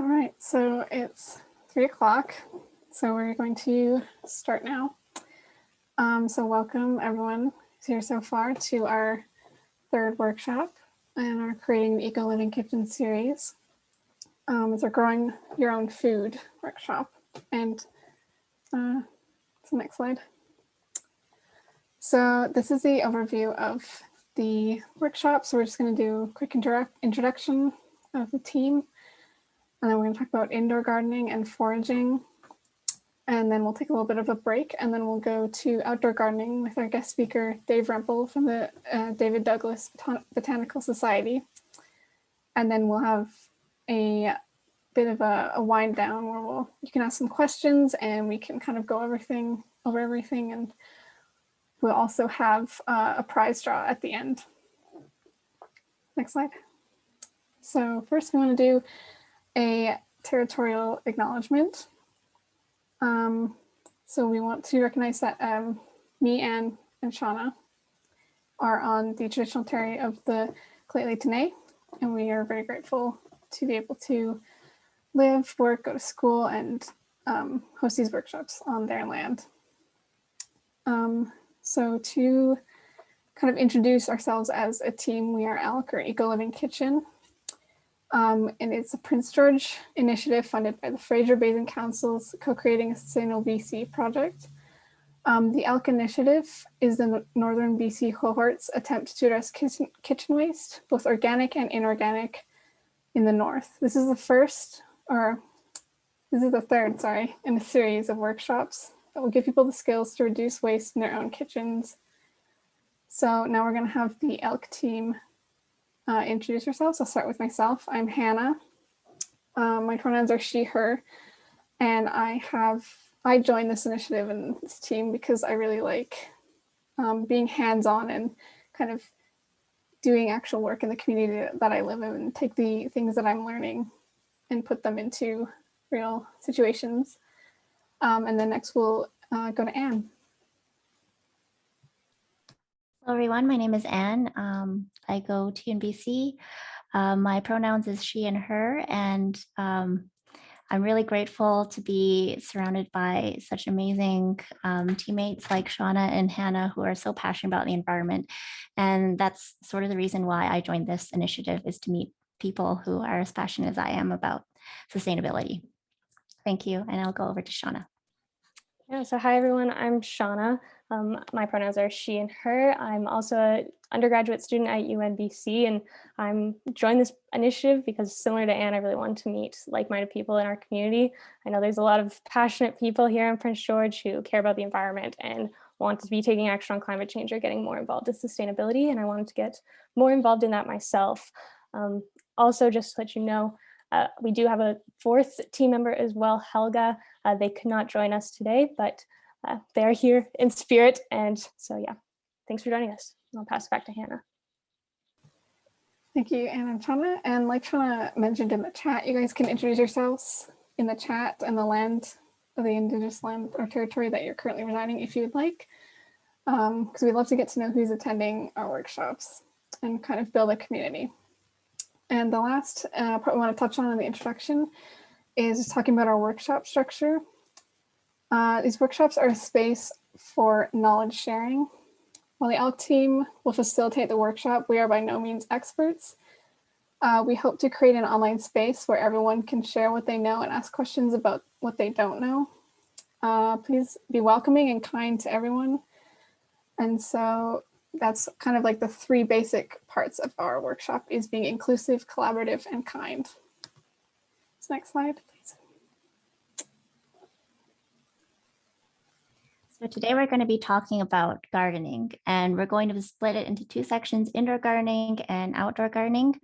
All right, so it's 3 o'clock, so we're going to start now. So welcome everyone who's here so far to our third workshop and our Creating the Eco Living Kitchen series. It's our Growing Your Own Food workshop. And the next slide. So this is the overview of the workshop. So we're just going to do a quick introduction of the team. And then we're going to talk about indoor gardening and foraging. And then we'll take a little bit of a break, and then we'll go to outdoor gardening with our guest speaker, Dave Rempel from the David Douglas Botanical Society. And then we'll have a bit of a wind down where you can ask some questions and we can kind of go over everything. And we'll also have a prize draw at the end. Next slide. So first we want to do a territorial acknowledgement. So we want to recognize that me, Anne, and Shauna are on the traditional territory of the Lheidli T'enneh, and we are very grateful to be able to live, work, go to school, and host these workshops on their land. So to kind of introduce ourselves as a team, we are ALK, or Eco Living Kitchen. And it's a Prince George initiative funded by the Fraser Basin Council's Co-Creating a Sustainable BC project. The ALK initiative is the Northern BC cohort's attempt to address kitchen waste, both organic and inorganic, in the north. This is the third, in a series of workshops that will give people the skills to reduce waste in their own kitchens. So now we're going to have the ALK team introduce ourselves. I'll start with myself. I'm Hannah. My pronouns are she, her, and I joined this initiative and this team because I really like being hands-on and kind of doing actual work in the community that I live in, and take the things that I'm learning and put them into real situations. And then next we'll go to Anne. Hello everyone, my name is Anne. I go to UNBC. My pronouns is she and her, and I'm really grateful to be surrounded by such amazing teammates like Shauna and Hannah, who are so passionate about the environment. And that's sort of the reason why I joined this initiative, is to meet people who are as passionate as I am about sustainability. Thank you, and I'll go over to Shauna. Yeah, so hi everyone, I'm Shauna. My pronouns are she and her. I'm also an undergraduate student at UNBC, and I'm joined this initiative because, similar to Anne, I really want to meet like-minded people in our community. I know there's a lot of passionate people here in Prince George who care about the environment and want to be taking action on climate change or getting more involved in sustainability, and I wanted to get more involved in that myself. Also, just to let you know, we do have a fourth team member as well, Helga. They could not join us today, but they're here in spirit. And so, yeah, thanks for joining us. I'll pass it back to Hannah. Thank you, Anne and Shauna. And like Shauna mentioned in the chat, you guys can introduce yourselves in the chat and the land of the Indigenous land or territory that you're currently residing, if you would like, because we'd love to get to know who's attending our workshops and kind of build a community. And the last part we want to touch on in the introduction is talking about our workshop structure. These workshops are a space for knowledge sharing. While the ALK team will facilitate the workshop, we are by no means experts. We hope to create an online space where everyone can share what they know and ask questions about what they don't know. Please be welcoming and kind to everyone. And so that's kind of like the three basic parts of our workshop, is being inclusive, collaborative, and kind. So next slide, please. So today we're going to be talking about gardening, and we're going to split it into two sections: indoor gardening and outdoor gardening.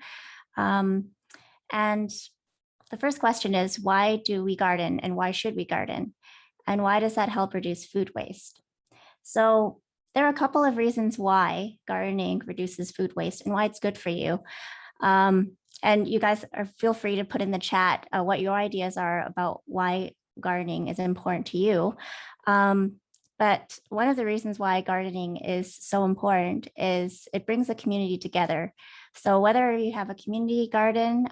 And the first question is, why do we garden, and why should we garden? And why does that help reduce food waste? So there are a couple of reasons why gardening reduces food waste and why it's good for you. And you guys feel free to put in the chat what your ideas are about why gardening is important to you. But one of the reasons why gardening is so important is it brings the community together. So whether you have a community garden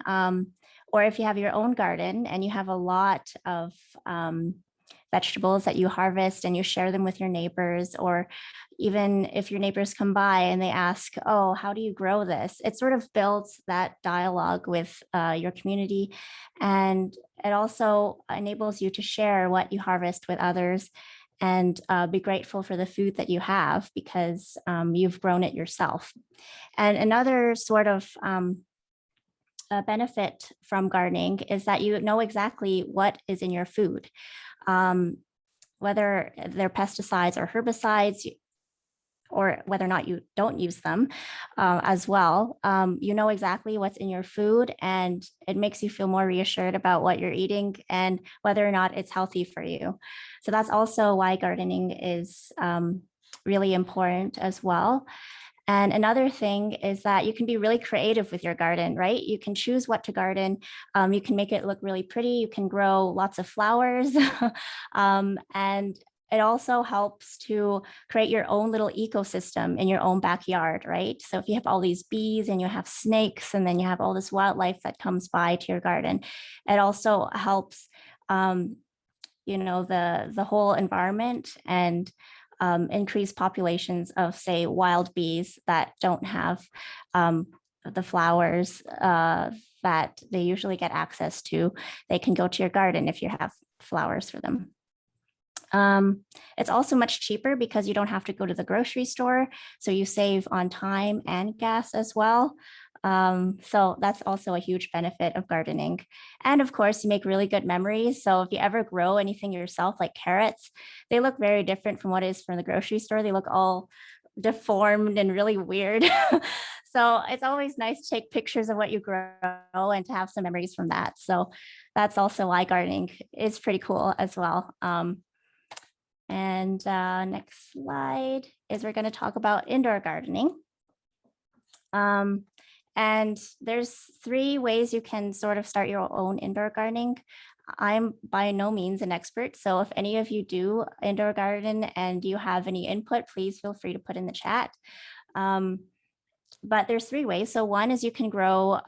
Or if you have your own garden and you have a lot of vegetables that you harvest and you share them with your neighbors, or even if your neighbors come by and they ask, oh, how do you grow this? It sort of builds that dialogue with your community. And it also enables you to share what you harvest with others and be grateful for the food that you have because you've grown it yourself. And another sort of benefit from gardening is that you know exactly what is in your food. Whether they're pesticides or herbicides, or whether or not you don't use them as well, you know exactly what's in your food, and it makes you feel more reassured about what you're eating and whether or not it's healthy for you. So that's also why gardening is really important as well. And another thing is that you can be really creative with your garden, right? You can choose what to garden. You can make it look really pretty. You can grow lots of flowers. And it also helps to create your own little ecosystem in your own backyard, right? So if you have all these bees and you have snakes and then you have all this wildlife that comes by to your garden, it also helps, the whole environment and increase populations of, say, wild bees that don't have the flowers that they usually get access to. They can go to your garden if you have flowers for them. It's also much cheaper because you don't have to go to the grocery store. So you save on time and gas as well. So that's also a huge benefit of gardening. And of course, you make really good memories. So if you ever grow anything yourself, like carrots, they look very different from what is from the grocery store. They look all deformed and really weird. So it's always nice to take pictures of what you grow and to have some memories from that. So that's also why gardening is pretty cool as well. Next slide is we're going to talk about indoor gardening. And there's 3 ways you can sort of start your own indoor gardening. I'm by no means an expert, so if any of you do indoor garden and you have any input, please feel free to put in the chat. But there's 3 ways. So one is you can grow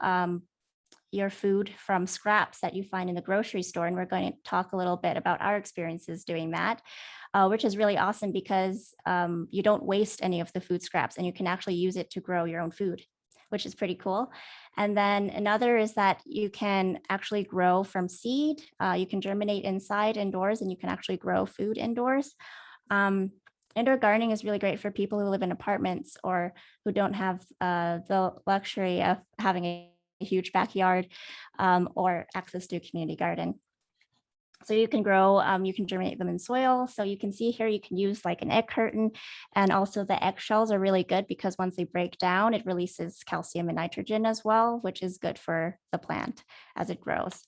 your food from scraps that you find in the grocery store, and we're going to talk a little bit about our experiences doing that, which is really awesome because you don't waste any of the food scraps and you can actually use it to grow your own food, which is pretty cool. And then another is that you can actually grow from seed. You can germinate inside indoors and you can actually grow food indoors. Indoor gardening is really great for people who live in apartments or who don't have the luxury of having a huge backyard or access to a community garden. So you can grow, you can germinate them in soil. So you can see here, you can use like an egg curtain, and also the eggshells are really good because once they break down, it releases calcium and nitrogen as well, which is good for the plant as it grows.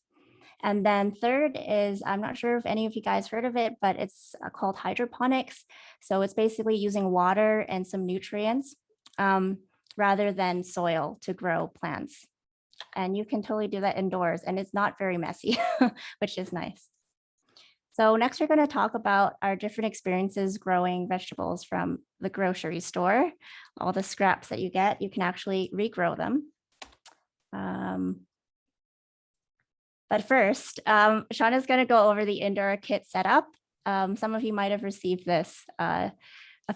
And then third is, I'm not sure if any of you guys heard of it, but it's called hydroponics. So it's basically using water and some nutrients rather than soil to grow plants. And you can totally do that indoors, and it's not very messy, which is nice. So next, we're going to talk about our different experiences growing vegetables from the grocery store. All the scraps that you get, you can actually regrow them. But first, Shauna's going to go over the indoor kit setup. Some of you might have received this a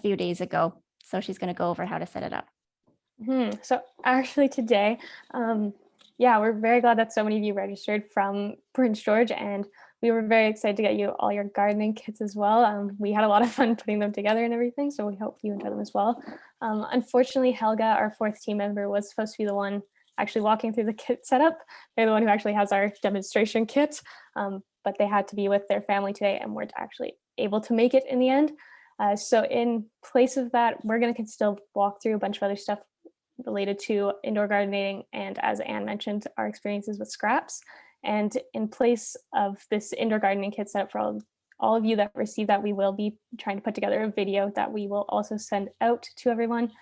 few days ago. So she's going to go over how to set it up. So actually today, we're very glad that so many of you registered from Prince George, and we were very excited to get you all your gardening kits as well. We had a lot of fun putting them together and everything, so we hope you enjoy them as well. Unfortunately, Helga, our 4th team member, was supposed to be the one actually walking through the kit setup. They're the one who actually has our demonstration kit, but they had to be with their family today and weren't actually able to make it in the end. So in place of that, we're going to still walk through a bunch of other stuff related to indoor gardening and, as Anne mentioned, our experiences with scraps. And in place of this indoor gardening kit setup for all of you that receive that, we will be trying to put together a video that we will also send out to everyone.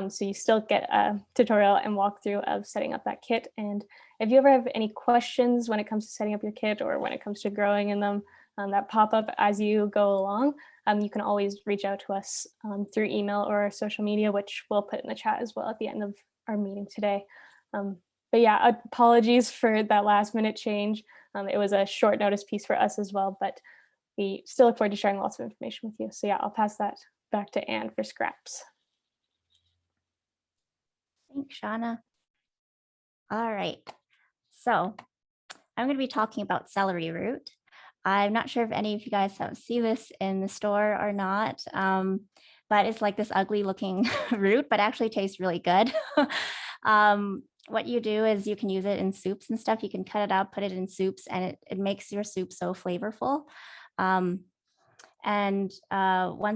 So you still get a tutorial and walkthrough of setting up that kit. And if you ever have any questions when it comes to setting up your kit or when it comes to growing in them that pop up as you go along, you can always reach out to us through email or social media, which we'll put in the chat as well at the end of our meeting today. But but yeah, apologies for that last minute change. It was a short notice piece for us as well, but we still look forward to sharing lots of information with you. So yeah, I'll pass that back to Anne for scraps. Thanks, Shauna. All right, so I'm going to be talking about celery root. I'm not sure if any of you guys have seen this in the store or not, but it's like this ugly looking root, but actually tastes really good. What you do is you can use it in soups and stuff. You can cut it up, put it in soups, and it makes your soup so flavorful. Once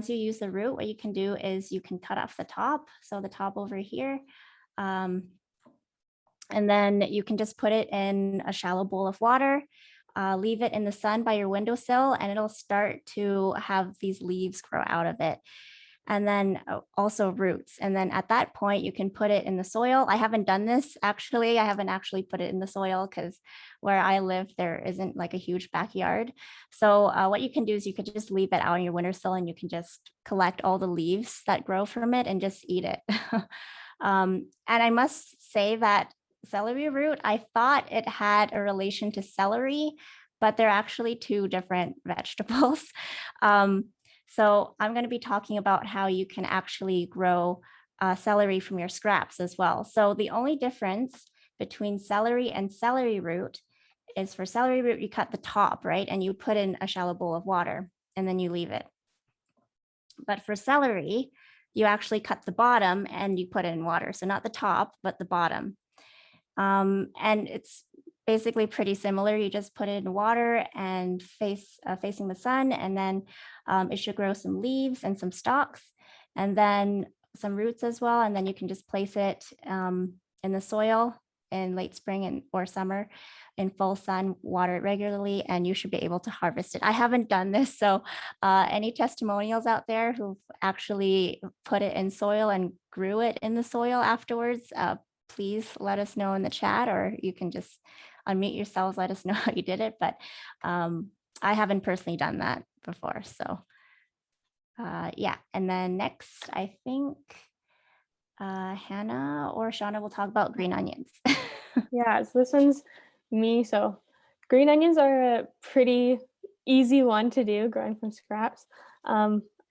you use the root, what you can do is you can cut off the top. So the top over here. And then you can just put it in a shallow bowl of water, leave it in the sun by your windowsill, and it'll start to have these leaves grow out of it. And then also roots. And then at that point, you can put it in the soil. I haven't done this actually. I haven't actually put it in the soil because where I live, there isn't like a huge backyard. So what you can do is you could just leave it out on your windowsill and you can just collect all the leaves that grow from it and just eat it. And I must say that celery root, I thought it had a relation to celery, but they're actually two different vegetables. So I'm going to be talking about how you can actually grow celery from your scraps as well. So the only difference between celery and celery root is for celery root, you cut the top, right? And you put in a shallow bowl of water and then you leave it. But for celery, you actually cut the bottom and you put it in water. So not the top, but the bottom. And it's basically pretty similar. You just put it in water and facing the sun, and then it should grow some leaves and some stalks, and then some roots as well. And then you can just place it in the soil in late spring or summer in full sun, water it regularly, and you should be able to harvest it. I haven't done this, so any testimonials out there who've actually put it in soil and grew it in the soil afterwards, please let us know in the chat, or you can just unmute yourselves, let us know how you did it. But I haven't personally done that before. So yeah, and then next, I think Hannah or Shauna will talk about green onions. Yeah, so this one's me. So green onions are a pretty easy one to do, growing from scraps.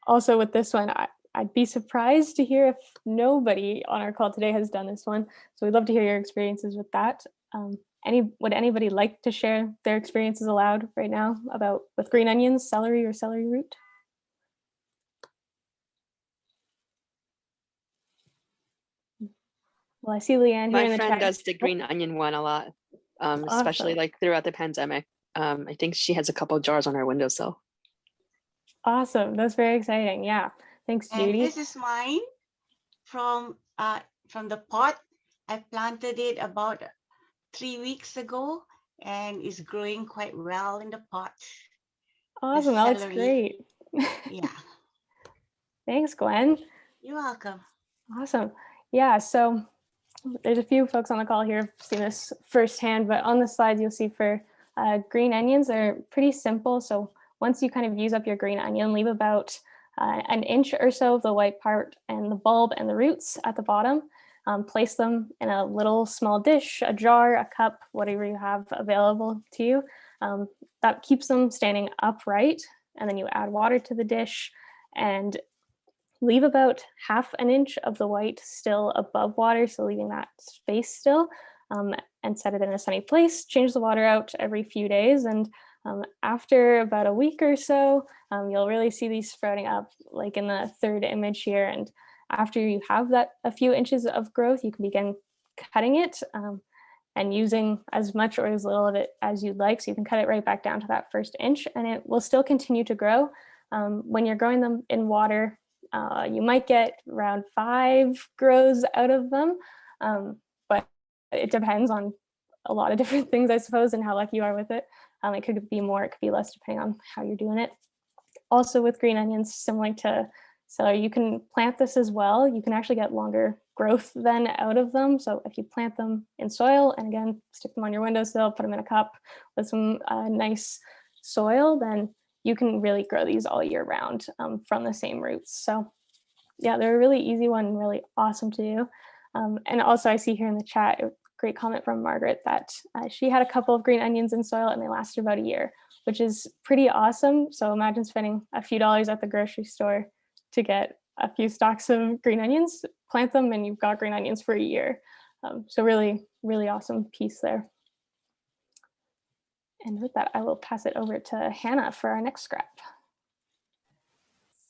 Also with this one, I'd be surprised to hear if nobody on our call today has done this one. So we'd love to hear your experiences with that. Would anybody like to share their experiences aloud right now with green onions, celery, or celery root? Well, I see Leanne here in the chat. My friend does the green onion one a lot, especially Awesome. like throughout the pandemic. I think she has a couple of jars on her windowsill. Awesome, that's very exciting. Yeah, thanks, And Judy. this is mine from the pot. I planted it about 3 weeks ago, and it's growing quite well in the pot. Awesome, that looks great. Yeah. Thanks, Gwen. You're welcome. Awesome. Yeah, so there's a few folks on the call here who've seen this firsthand, but on the slides you'll see for green onions, they're pretty simple. So once you kind of use up your green onion, leave about an inch or so of the white part and the bulb and the roots at the bottom. Place them in a little small dish, a jar, a cup, whatever you have available to you. That keeps them standing upright. And then you add water to the dish and leave about half an inch of the white still above water, so leaving that space still, and set it in a sunny place. Change the water out every few days, and after about a week or so, you'll really see these sprouting up, like in the third image here. And after you have that a few inches of growth, you can begin cutting it and using as much or as little of it as you'd like. So you can cut it right back down to that first inch, and it will still continue to grow. When you're growing them in water, you might get around 5 grows out of them, but it depends on a lot of different things, I suppose, and how lucky you are with it. It could be more, it could be less, depending on how you're doing it. Also with green onions, similar to celery, you can plant this as well. You can actually get longer growth then out of them. So if you plant them in soil, and again, stick them on your windowsill, put them in a cup with some nice soil, then you can really grow these all year round from the same roots. So yeah, they're a really easy one, really awesome to do. And also I see here in the chat, great comment from Margaret that she had a couple of green onions in soil and they lasted about a year, which is pretty awesome. So imagine spending a few dollars at the grocery store to get a few stalks of green onions, plant them, and you've got green onions for a year. So really, really awesome piece there. And with that, I will pass it over to Hannah for our next scrap.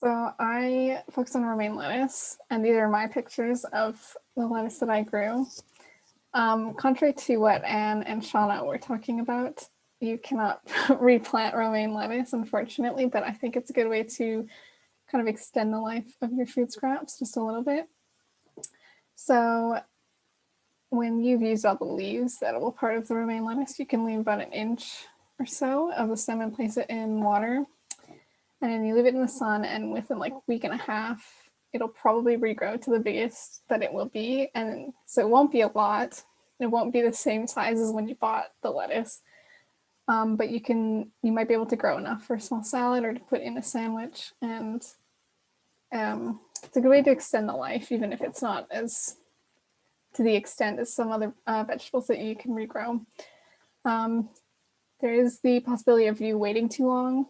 So I focus on romaine lettuce, and these are my pictures of the lettuce that I grew. Contrary to what Anne and Shauna were talking about, you cannot replant romaine lettuce, unfortunately, but I think it's a good way to kind of extend the life of your food scraps just a little bit. So when you've used all the leaves, the edible part of the romaine lettuce, you can leave about 1 inch or so of the stem and place it in water. And then you leave it in the sun, and within like a week and a half, it'll probably regrow to the biggest that it will be. And so it won't be a lot. It won't be the same size as when you bought the lettuce. But you might be able to grow enough for a small salad or to put in a sandwich. And it's a good way to extend the life, even if it's not as to the extent as some other vegetables that you can regrow. There is the possibility of you waiting too long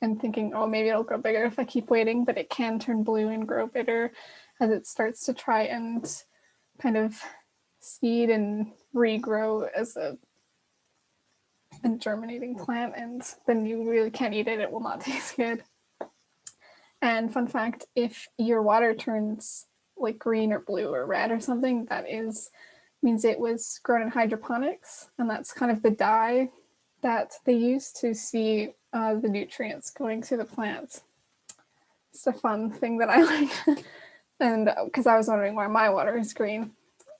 and thinking, oh, maybe it'll grow bigger if I keep waiting, but it can turn blue and grow bitter as it starts to try and kind of seed and regrow as a germinating plant, and then you really can't eat it. It will not taste good. And fun fact, if your water turns like green or blue or red or something, that means it was grown in hydroponics, and that's kind of the dye that they use to see the nutrients going to the plants. It's a fun thing that I learned, and because I was wondering why my water is green.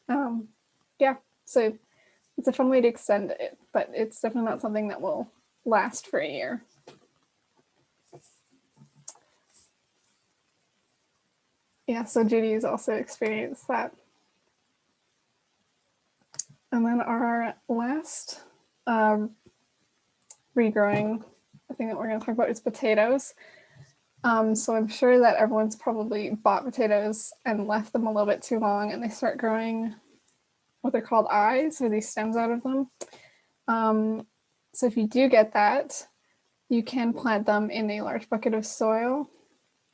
Yeah, so it's a fun way to extend it, but it's definitely not something that will last for a year. Yeah, so Judy has also experienced that. And then our last regrowing thing that we're going to talk about is potatoes. So I'm sure that everyone's probably bought potatoes and left them a little bit too long, and they start growing what they're called eyes, or these stems out of them. So if you do get that, you can plant them in a large bucket of soil,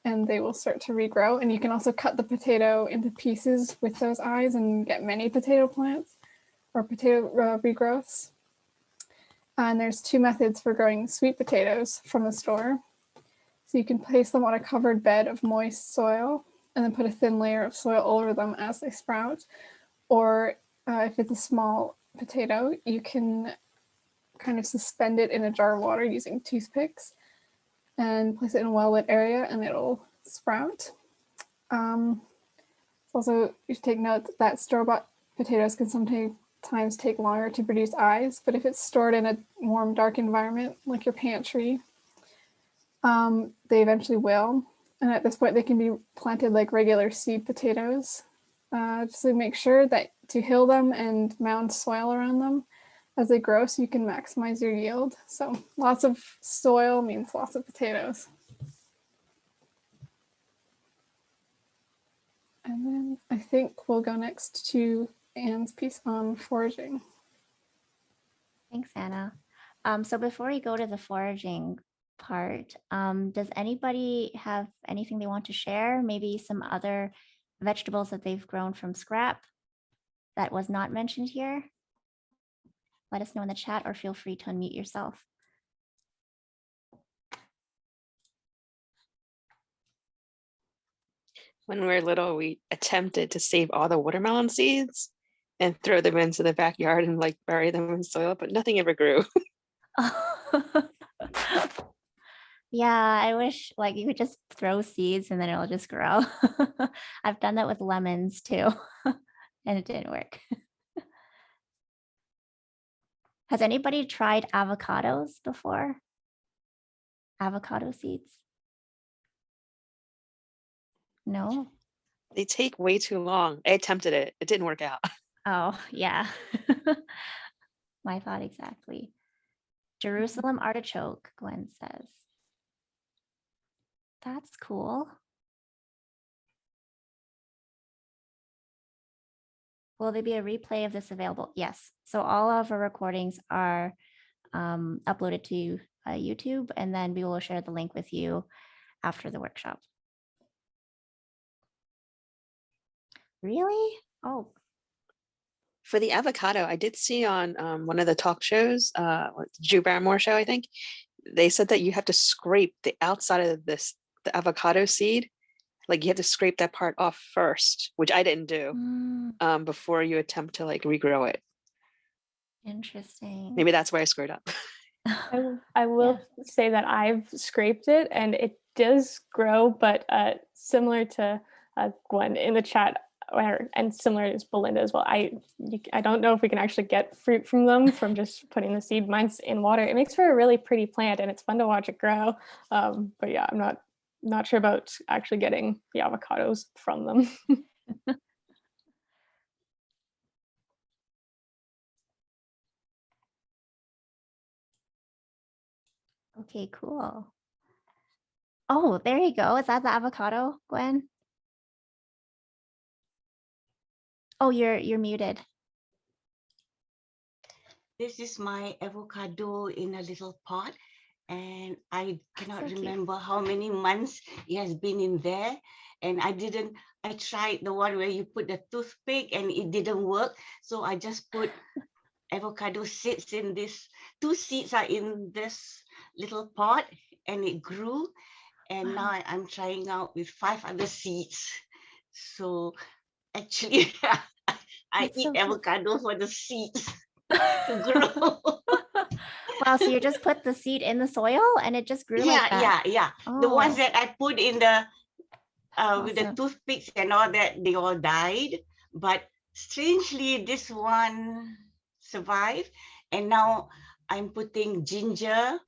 and they will start to regrow. And you can also cut the potato into pieces with those eyes and get many potato plants or potato regrowths. And there's 2 methods for growing sweet potatoes from the store. So you can place them on a covered bed of moist soil and then put a thin layer of soil over them as they sprout. Or if it's a small potato, you can kind of suspend it in a jar of water using toothpicks and place it in a well-lit area, and it'll sprout. Also, you should take note that store-bought potatoes can sometimes take longer to produce eyes, but if it's stored in a warm, dark environment like your pantry, they eventually will. And at this point, they can be planted like regular seed potatoes. Just to make sure that to hill them and mound soil around them as they grow so you can maximize your yield. So lots of soil means lots of potatoes. And then I think we'll go next to Anne's piece on foraging. Thanks, Anna. So before we go to the foraging part, does anybody have anything they want to share? Maybe some other vegetables that they've grown from scrap that was not mentioned here? Let us know in the chat, or feel free to unmute yourself. When we were little, we attempted to save all the watermelon seeds and throw them into the backyard and like bury them in soil, but nothing ever grew. Yeah, I wish like you could just throw seeds and then it'll just grow. I've done that with lemons too, and it didn't work. Has anybody tried avocados before? Avocado seeds? No? They take way too long. I attempted it. It didn't work out. Oh, yeah. My thought exactly. Jerusalem artichoke, Gwen says. That's cool. will there be a replay of this available? Yes. So all of our recordings are uploaded to YouTube, and then we will share the link with you after the workshop. Really? Oh, For the avocado, I did see on one of the talk shows, Drew Barrymore show, I think, they said that you have to scrape the outside of the avocado seed. Like you have to scrape that part off first, which I didn't do before you attempt to like regrow it. interesting. Maybe that's why I screwed up. I will say that I've scraped it and it does grow, but similar to Gwen in the chat, and similar as Belinda as well. I don't know if we can actually get fruit from them from just putting the seed. Mine's in water. It makes for a really pretty plant and it's fun to watch it grow. But yeah, I'm not sure about actually getting the avocados from them. Okay, cool. Oh, there you go. Is that the avocado, Gwen? Oh, you're muted. This is my avocado in a little pot, and I cannot so cute. remember how many months it has been in there. And I tried the one where you put the toothpick and it didn't work. So I just put avocado seeds in this. 2 seeds are in this little pot and it grew. And now I'm trying out with 5 other seeds. So actually, I That's eat so cute. avocado for the seeds to grow. Wow, so you just put the seed in the soil and it just grew like that? Yeah. The ones Oh, that I put in the with the awesome. toothpicks and all that, they all died. But strangely, this one survived. And now I'm putting ginger,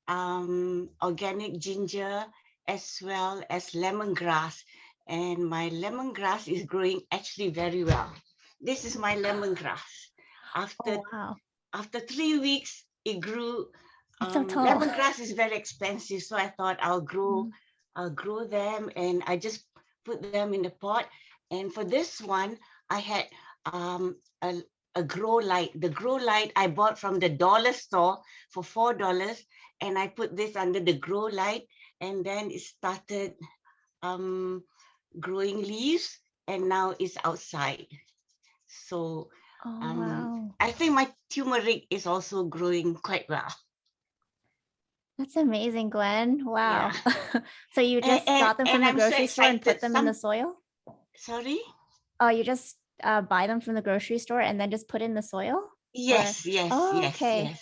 organic ginger, as well as lemongrass. And my lemongrass is growing actually very well. This is my lemongrass. Oh, wow. After 3 weeks, it grew. It's so tall. Lemongrass is very expensive, so I thought I'll grow them, and I just put them in the pot. And for this one, I had a grow light. The grow light I bought from the dollar store for $4, and I put this under the grow light, and then it started growing leaves, and now it's outside. So Oh, wow. I think my turmeric is also growing quite well. That's amazing, Gwen. Wow. Yeah. So you just got them from the I'm so grocery store and put excited. them in the soil? Sorry? Oh, you just buy them from the grocery store and then just put in the soil? Yes. Oh, okay.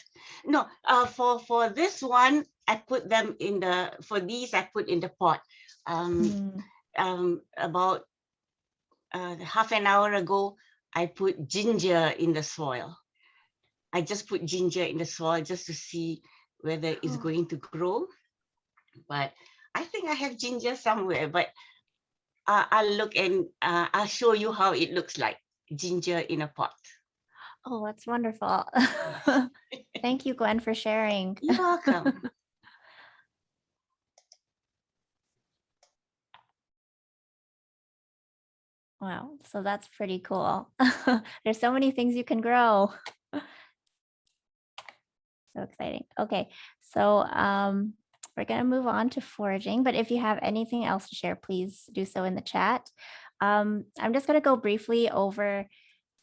No, for this one, I put them in for these, I put in the pot. About half an hour ago, I put ginger in the soil. I just put ginger in the soil just to see whether it's going to grow. But I think I have ginger somewhere, but I'll look and I'll show you how it looks like, ginger in a pot. Oh, that's wonderful. Yes. Thank you, Gwen, for sharing. You're welcome. Wow, so that's pretty cool. There's so many things you can grow. So exciting. Okay, so we're going to move on to foraging, but if you have anything else to share, please do so in the chat. I'm just going to go briefly over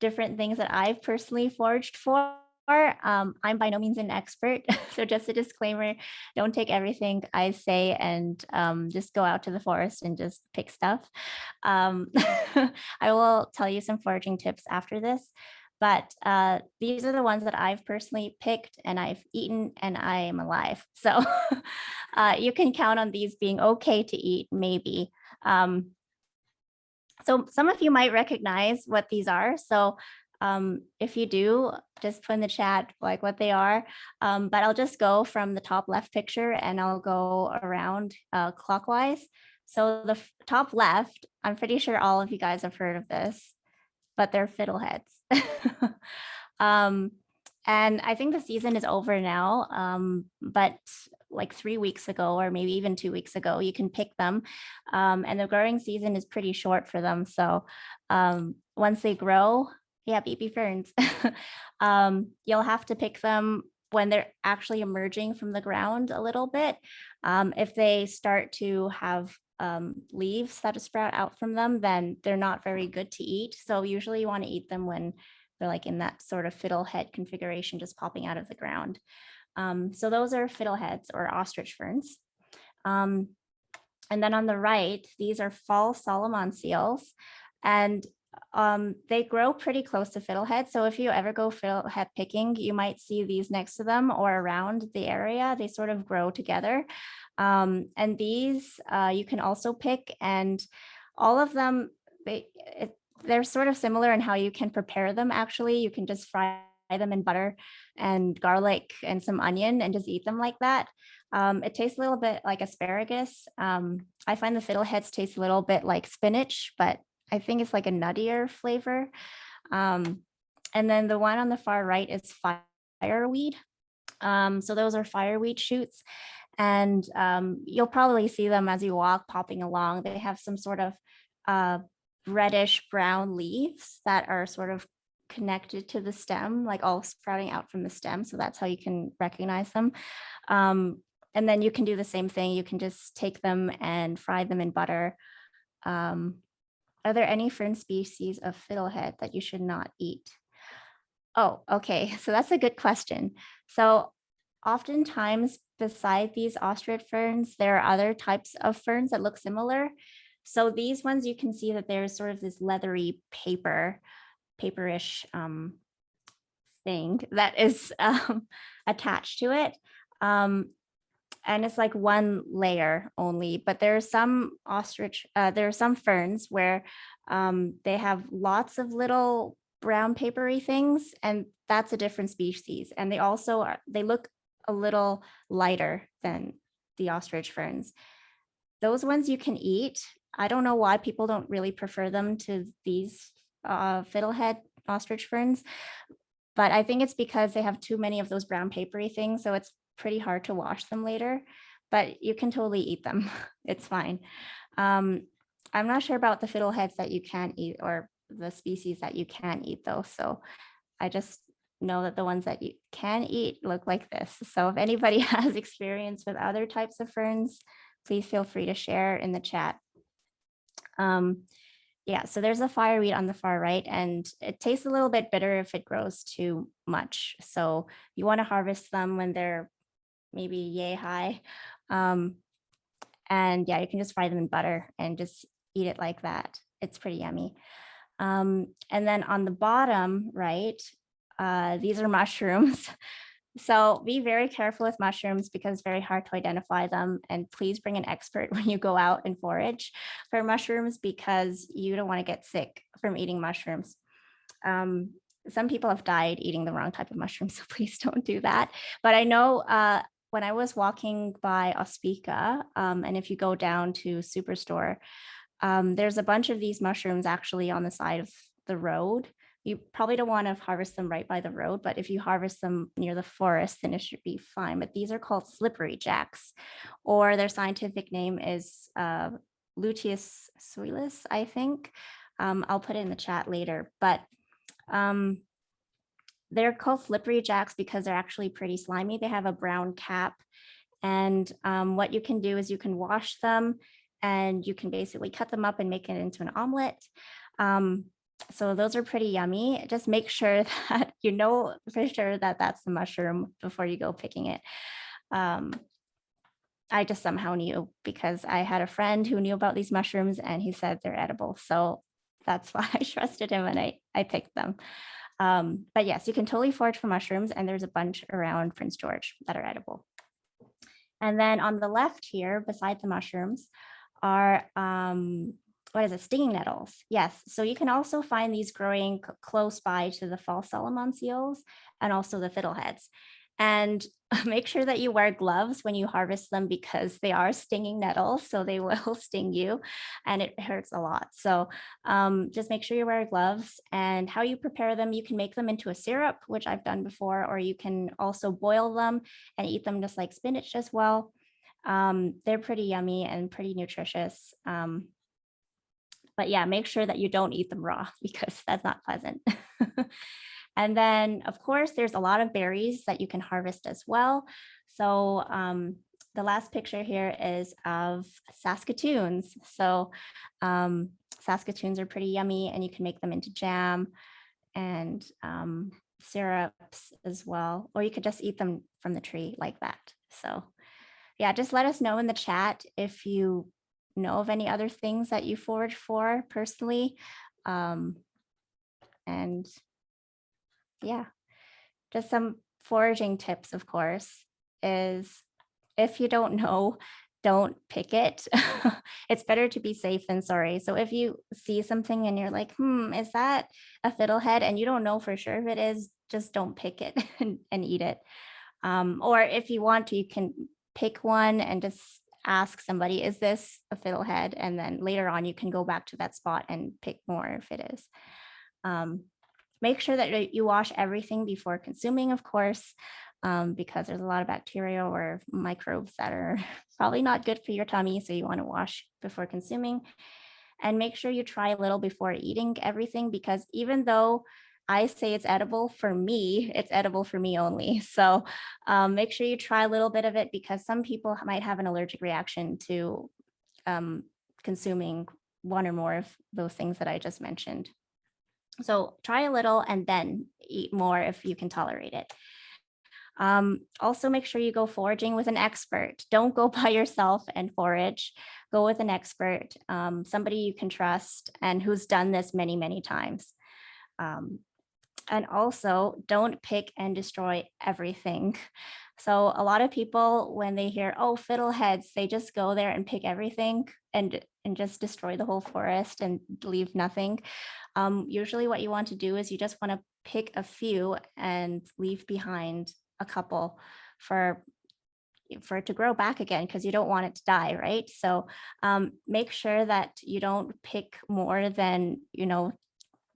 different things that I've personally foraged for. I'm by no means an expert, so just a disclaimer, don't take everything I say and just go out to the forest and just pick stuff. I will tell you some foraging tips after this, but these are the ones that I've personally picked and I've eaten and I am alive. So you can count on these being okay to eat, maybe. So some of you might recognize what these are. So if you do, just put in the chat like what they are. But I'll just go from the top left picture and I'll go around clockwise. So the top left, I'm pretty sure all of you guys have heard of this, but they're fiddleheads. And I think the season is over now, but like 3 weeks ago, or maybe even 2 weeks ago, you can pick them. And the growing season is pretty short for them. So once they grow, yeah, baby ferns, you'll have to pick them when they're actually emerging from the ground a little bit. If they start to have leaves that sprout out from them, then they're not very good to eat. So usually you want to eat them when they're like in that sort of fiddlehead configuration, just popping out of the ground. So those are fiddleheads or ostrich ferns. And then on the right, these are fall Solomon seals, and they grow pretty close to fiddlehead. So if you ever go fiddlehead picking, you might see these next to them or around the area. They sort of grow together. And these you can also pick, and all of them, they're sort of similar in how you can prepare them. Actually, you can just fry them in butter and garlic and some onion and just eat them like that. It tastes a little bit like asparagus. I find the fiddleheads taste a little bit like spinach, but I think it's like a nuttier flavor. And then the one on the far right is fireweed. So those are fireweed shoots. And you'll probably see them as you walk popping along. They have some sort of reddish brown leaves that are sort of connected to the stem, like all sprouting out from the stem. So that's how you can recognize them. And then you can do the same thing. You can just take them and fry them in butter. Are there any fern species of fiddlehead that you should not eat? Oh, okay. So that's a good question. So oftentimes beside these ostrich ferns, there are other types of ferns that look similar. So these ones, you can see that there's sort of this leathery paperish thing that is attached to it. And it's like one layer only, but there are some there are some ferns where they have lots of little brown papery things, and that's a different species. And they also they look a little lighter than the ostrich ferns. Those ones you can eat. I don't know why people don't really prefer them to these fiddlehead ostrich ferns, but I think it's because they have too many of those brown papery things. So it's pretty hard to wash them later, but you can totally eat them. It's fine. I'm not sure about the fiddleheads that you can't eat or the species that you can eat though. So I just know that the ones that you can eat look like this. So if anybody has experience with other types of ferns, please feel free to share in the chat. Yeah, so there's a fireweed on the far right, and it tastes a little bit bitter if it grows too much. So you want to harvest them when they're maybe yay high. And yeah, you can just fry them in butter and just eat it like that. It's pretty yummy. And then on the bottom right, these are mushrooms. So be very careful with mushrooms because it's very hard to identify them. And please bring an expert when you go out and forage for mushrooms because you don't want to get sick from eating mushrooms. Some people have died eating the wrong type of mushrooms, so please don't do that. But I know when I was walking by Ospika, and if you go down to Superstore, there's a bunch of these mushrooms actually on the side of the road. You probably don't want to harvest them right by the road, but if you harvest them near the forest, then it should be fine. But these are called slippery jacks, or their scientific name is Luteus suilis, I think. I'll put it in the chat later, but they're called slippery jacks because they're actually pretty slimy. They have a brown cap, and what you can do is you can wash them and you can basically cut them up and make it into an omelet. So those are pretty yummy. Just make sure that you know for sure that that's the mushroom before you go picking it. I just somehow knew because I had a friend who knew about these mushrooms and he said they're edible. So that's why I trusted him and I picked them. But yes, you can totally forage for mushrooms, and there's a bunch around Prince George that are edible. And then on the left here, beside the mushrooms, are what is it? Stinging nettles. Yes. So you can also find these growing close by to the false Solomon seals and also the fiddleheads. And make sure that you wear gloves when you harvest them because they are stinging nettles. So they will sting you and it hurts a lot. So just make sure you wear gloves. And how you prepare them, you can make them into a syrup, which I've done before, or you can also boil them and eat them just like spinach as well. They're pretty yummy and pretty nutritious. But yeah, make sure that you don't eat them raw because that's not pleasant. And then, of course, there's a lot of berries that you can harvest as well. So the last picture here is of Saskatoons. So Saskatoons are pretty yummy, and you can make them into jam and syrups as well, or you could just eat them from the tree like that. So yeah, just let us know in the chat if you know of any other things that you forage for personally. And yeah, just some foraging tips, of course, is if you don't know, don't pick it. It's better to be safe than sorry. So if you see something and you're like, is that a fiddlehead? And you don't know for sure if it is, just don't pick it and eat it. Or if you want to, you can pick one and just ask somebody, is this a fiddlehead? And then later on, you can go back to that spot and pick more if it is. Make sure that you wash everything before consuming, of course, because there's a lot of bacteria or microbes that are probably not good for your tummy. So you want to wash before consuming, and make sure you try a little before eating everything, because even though I say it's edible, for me, it's edible for me only. So make sure you try a little bit of it, because some people might have an allergic reaction to consuming one or more of those things that I just mentioned. So try a little and then eat more if you can tolerate it. Also, make sure you go foraging with an expert. Don't go by yourself and forage. Go with an expert, somebody you can trust and who's done this many, many times. And also, don't pick and destroy everything. So a lot of people, when they hear, oh, fiddleheads, they just go there and pick everything and just destroy the whole forest and leave nothing. Usually what you want to do is you just want to pick a few and leave behind a couple for it to grow back again, because you don't want it to die, right? So make sure that you don't pick more than,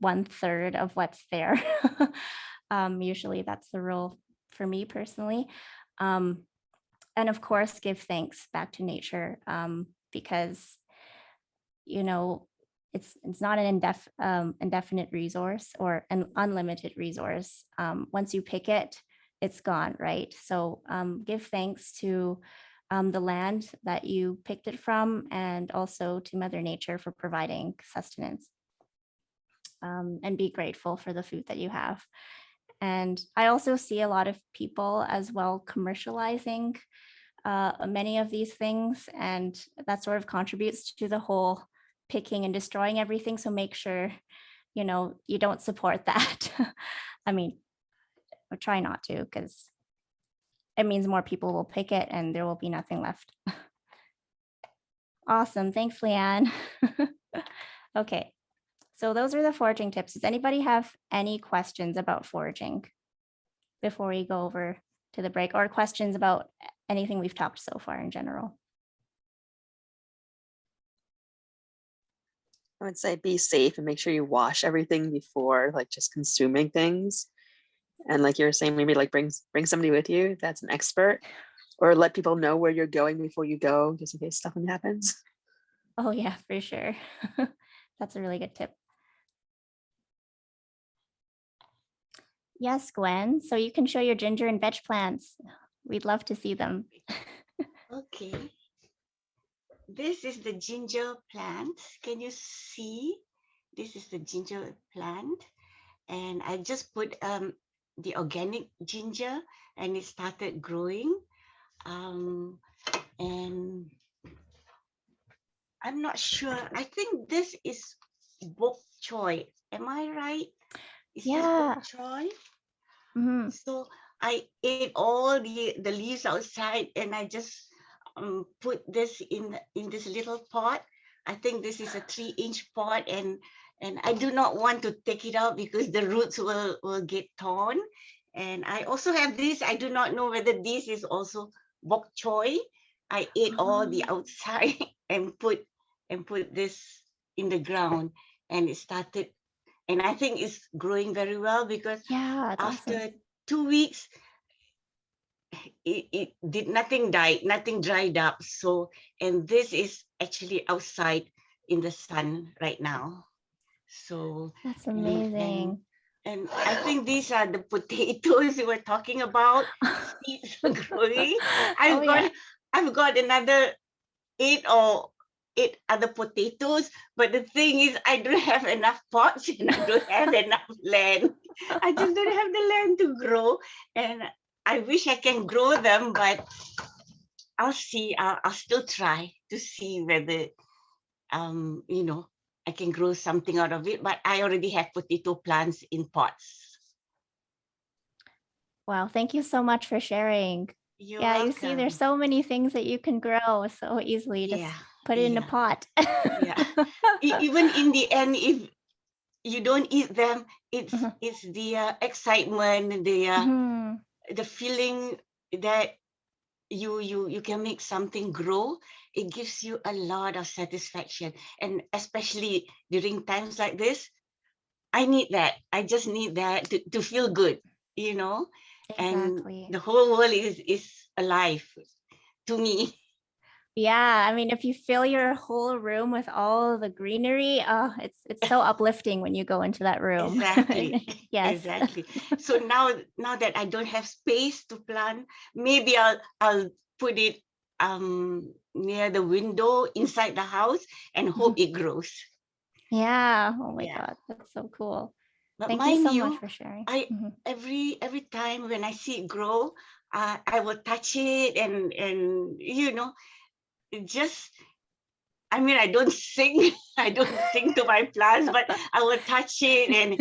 1/3 of what's there. Usually that's the rule for me personally. And of course, give thanks back to nature, because, it's not an indefinite resource or an unlimited resource. Once you pick it, it's gone, right? So give thanks to the land that you picked it from, and also to Mother Nature for providing sustenance. And be grateful for the food that you have. And I also see a lot of people as well commercializing many of these things, and that sort of contributes to the whole picking and destroying everything. So make sure, you don't support that. I mean, or try not to, because it means more people will pick it and there will be nothing left. Awesome. Thanks, Leanne. Okay. So those are the foraging tips. Does anybody have any questions about foraging before we go over to the break, or questions about anything we've talked so far in general? I would say be safe and make sure you wash everything before like just consuming things. And like you were saying, maybe like bring somebody with you that's an expert, or let people know where you're going before you go, just in case something happens. Oh yeah, for sure. That's a really good tip. Yes, Gwen. So you can show your ginger and veg plants. We'd love to see them. Okay. This is the ginger plant. Can you see? This is the ginger plant. And I just put the organic ginger, and it started growing. And I'm not sure. I think this is bok choy. Am I right? Is this bok choy? Mm-hmm. So I ate all the leaves outside, and I just put this in this little pot. I think this is a 3-inch pot, and I do not want to take it out because the roots will get torn. And I also have this. I do not know whether this is also bok choy. I ate all the outside and put this in the ground, and it started. And I think it's growing very well, because after awesome. 2 weeks, it did nothing died, nothing dried up. So, and this is actually outside in the sun right now. So That's and amazing. and I think these are the potatoes you were talking about. Seeds are growing. Oh, I've got yeah. I've got another 8 other potatoes, but the thing is I don't have enough pots and I don't have enough land. I just don't have the land to grow, and I wish I can grow them, but I'll see. I'll still try to see whether you know, I can grow something out of it, but I already have potato plants in pots. Wow, thank you so much for sharing. You're Yeah, you see, there's welcome. so many things that you can grow so easily. Just Yeah, put it in a yeah, pot. yeah. Even in the end, if you don't eat them, Mhm. it's the excitement, Mhm. the feeling that you can make something grow. It gives you a lot of satisfaction, and especially during times like this, I need that. I just need that to feel good, you know, and Exactly. the whole world is alive to me. Yeah, I mean, if you fill your whole room with all the greenery, oh, it's so uplifting when you go into that room. Exactly. Yes. Exactly. So now that I don't have space to plant, maybe I'll put it near the window inside the house and hope it grows. Yeah. Oh my Yeah. God, that's so cool. But Thank you mind so much you, for sharing. I Mhm. every time when I see it grow, I will touch it and you know, it just I mean I don't sing, I don't sing to my plants, but I will touch it and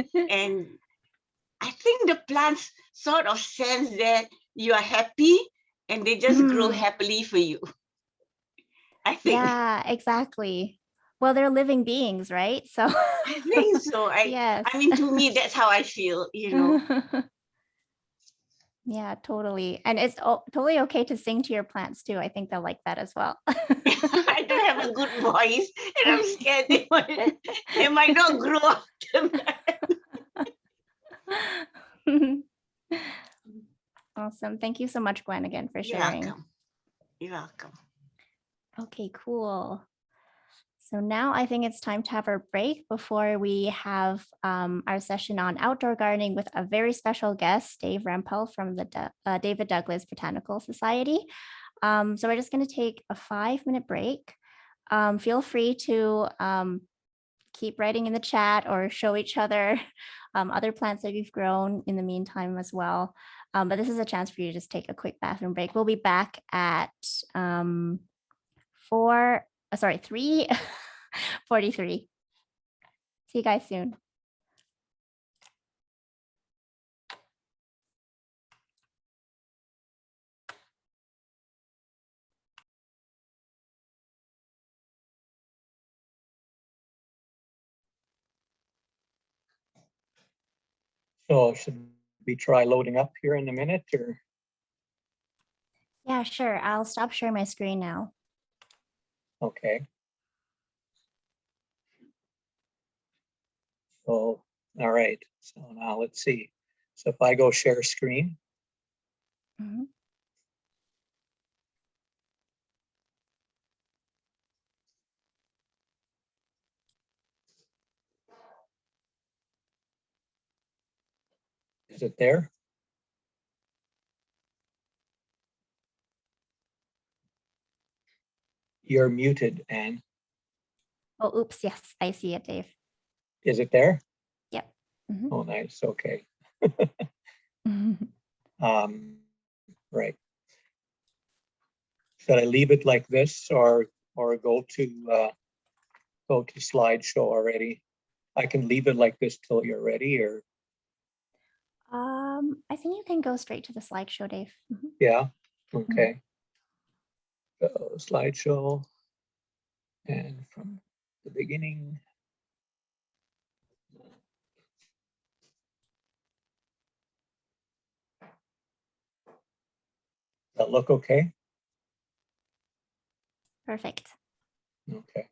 I think the plants sort of sense that you are happy and they just grow Mhm. happily for you. I think. Yeah, exactly. Well, they're living beings, right? So I think so. yes. I mean to me that's how I feel, you know. Yeah, totally. And it's totally okay to sing to your plants too. I think they'll like that as well. I don't have a good voice and I'm scared they might not grow after that. Awesome. Thank you so much, Gwen, again for You're sharing. welcome. You're welcome. Okay, cool. So now I think it's time to have our break before we have our session on outdoor gardening with a very special guest, Dave Rampel from the David Douglas Botanical Society. So we're just going to take a 5-minute break. Feel free to keep writing in the chat or show each other other plants that you've grown in the meantime as well. But this is a chance for you to just take a quick bathroom break. We'll be back at 3:43. See you guys soon. So should we try loading up here in a minute or? Yeah, sure. I'll stop sharing my screen now. Okay. So, all right. So now let's see. So if I go share screen, Mhm. is it there? You're muted, Anne. Oh, oops. Yes, I see it, Dave. Is it there? Yep. Mhm. Oh, nice. Okay. Mhm. Right. Should I leave it like this or go to slideshow already? I can leave it like this till you're ready or I think you can go straight to the slideshow, Dave. Mhm. yeah. Okay. So slideshow and from the beginning. That look okay? Perfect. Okay.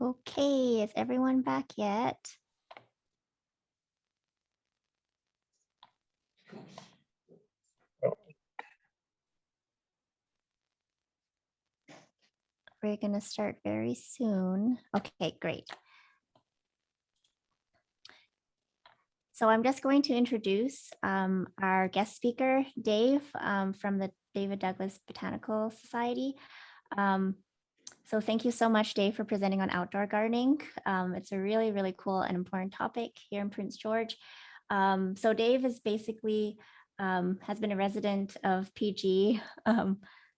Okay, is everyone back yet? We're going to start very soon. Okay, great. So I'm just going to introduce our guest speaker, Dave, from the David Douglas Botanical Society. So thank you so much, Dave, for presenting on outdoor gardening. It's a really, really cool and important topic here in Prince George. So Dave is basically has been a resident of PG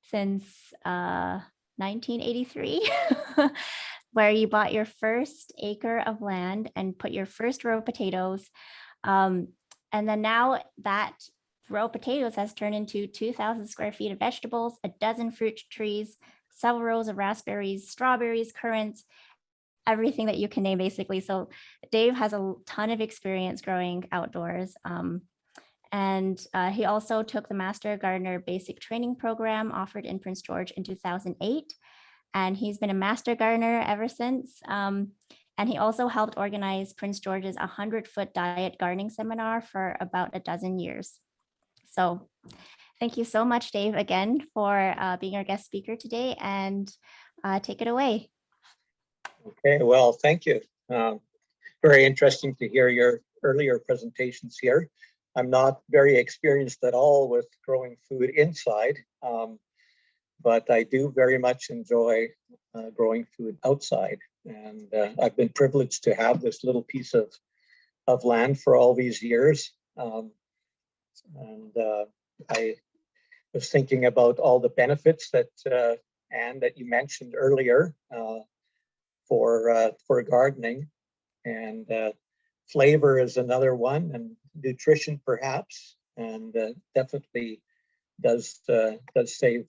since 1983, where you bought your first acre of land and put your first row of potatoes. And then now that row of potatoes has turned into 2,000 square feet of vegetables, a dozen fruit trees, several rows of raspberries, strawberries, currants, everything that you can name basically. So Dave has a ton of experience growing outdoors. And he also took the Master Gardener Basic Training Program offered in Prince George in 2008. And he's been a Master Gardener ever since. And he also helped organize Prince George's 100-foot diet gardening seminar for about a dozen years. So thank you so much, Dave, again, for being our guest speaker today, and take it away. Okay, well, thank you. Very interesting to hear your earlier presentations here. I'm not very experienced at all with growing food inside, but I do very much enjoy growing food outside. And I've been privileged to have this little piece of land for all these years. I was thinking about all the benefits that Anne, that you mentioned earlier for gardening, and flavor is another one, and nutrition perhaps, and definitely does save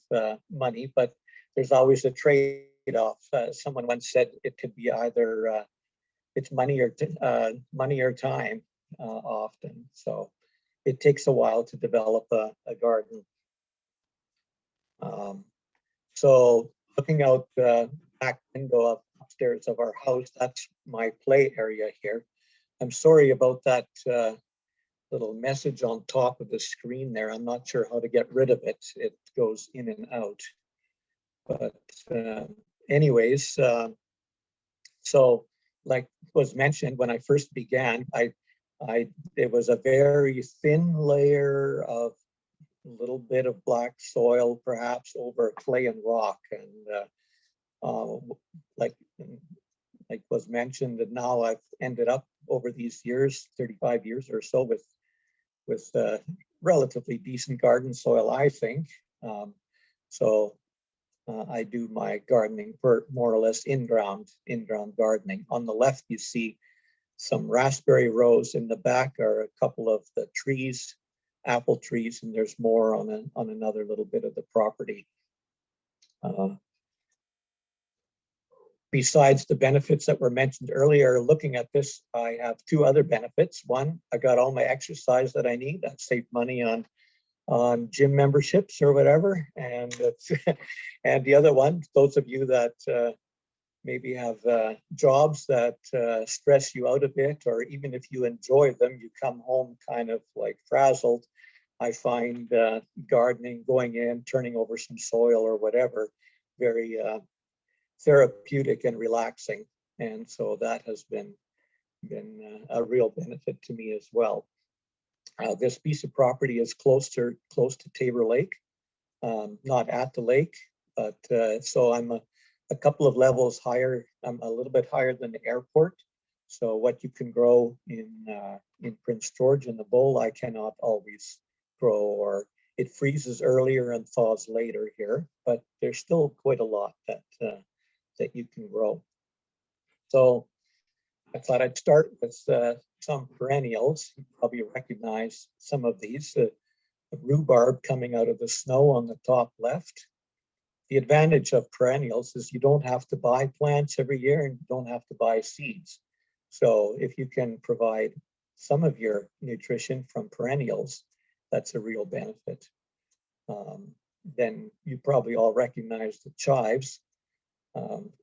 money, but there's always a trade-off. Someone once said it could be either it's money or time often. So it takes a while to develop a garden. So looking out back window upstairs of our house, that's my play area here. I'm sorry about that little message on top of the screen there. I'm not sure how to get rid of it. It goes in and out. But anyways, so like was mentioned when I first began, it was a very thin layer of a little bit of black soil, perhaps over clay and rock, and like was mentioned, that now I've ended up over these years, 35 years or so, with relatively decent garden soil, I think. So I do my gardening for more or less in-ground gardening. On the left, you see some raspberry rows. In the back are a couple of the trees, apple trees, and there's more on another little bit of the property. Besides the benefits that were mentioned earlier, looking at this, I have two other benefits. One, I got all my exercise that I need. That saved money on gym memberships or whatever. And and the other one, those of you that maybe have jobs that stress you out a bit, or even if you enjoy them, you come home kind of like frazzled. I find gardening, going in, turning over some soil or whatever, very therapeutic and relaxing. And so that has been a real benefit to me as well. This piece of property is close to Tabor Lake, not at the lake, but so I'm a couple of levels higher. I'm a little bit higher than the airport. So what you can grow in Prince George in the bowl, I cannot always grow, or it freezes earlier and thaws later here, but there's still quite a lot that you can grow. So I thought I'd start with some perennials. You probably recognize some of these. The rhubarb coming out of the snow on the top left. The advantage of perennials is you don't have to buy plants every year, and you don't have to buy seeds. So if you can provide some of your nutrition from perennials, that's a real benefit. Then you probably all recognize the chives.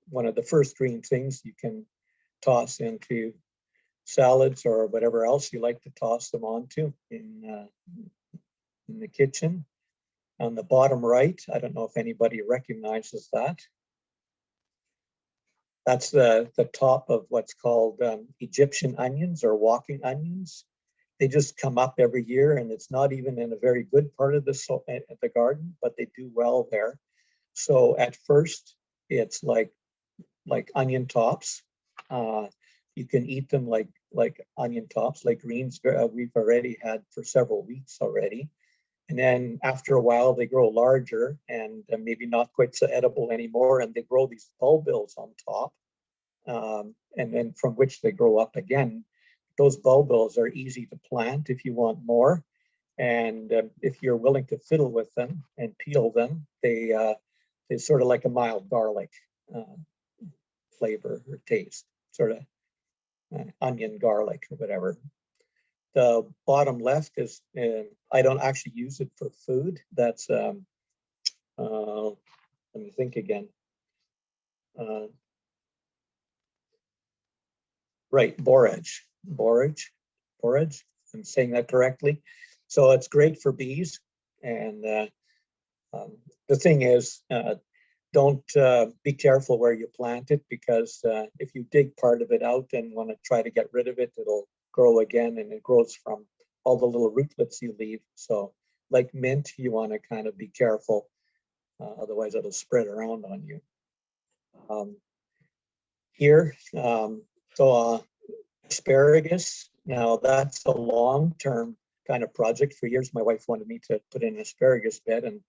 one of the first green things you can toss into salads or whatever else you like to toss them onto in the kitchen. On the bottom right, I don't know if anybody recognizes that. That's the top of what's called Egyptian onions or walking onions. They just come up every year, and it's not even in a very good part of the garden, but they do well there. So at first, it's like onion tops. You can eat them like onion tops, like greens we've already had for several weeks already. And then after a while, they grow larger and maybe not quite so edible anymore. And they grow these bulbils on top. And then from which they grow up again. Those bulbils are easy to plant if you want more. And if you're willing to fiddle with them and peel them, they're sort of like a mild garlic flavor or taste, sort of onion garlic or whatever. The bottom left is, I don't actually use it for food. That's, let me think again. Right, borage. I'm saying that correctly. So it's great for bees. And the thing is, don't be careful where you plant it, because if you dig part of it out and want to try to get rid of it, it'll grow again, and it grows from all the little rootlets you leave. So like mint, you want to kind of be careful, otherwise it'll spread around on you. Here, so asparagus, now that's a long-term kind of project. For years, my wife wanted me to put in an asparagus bed, and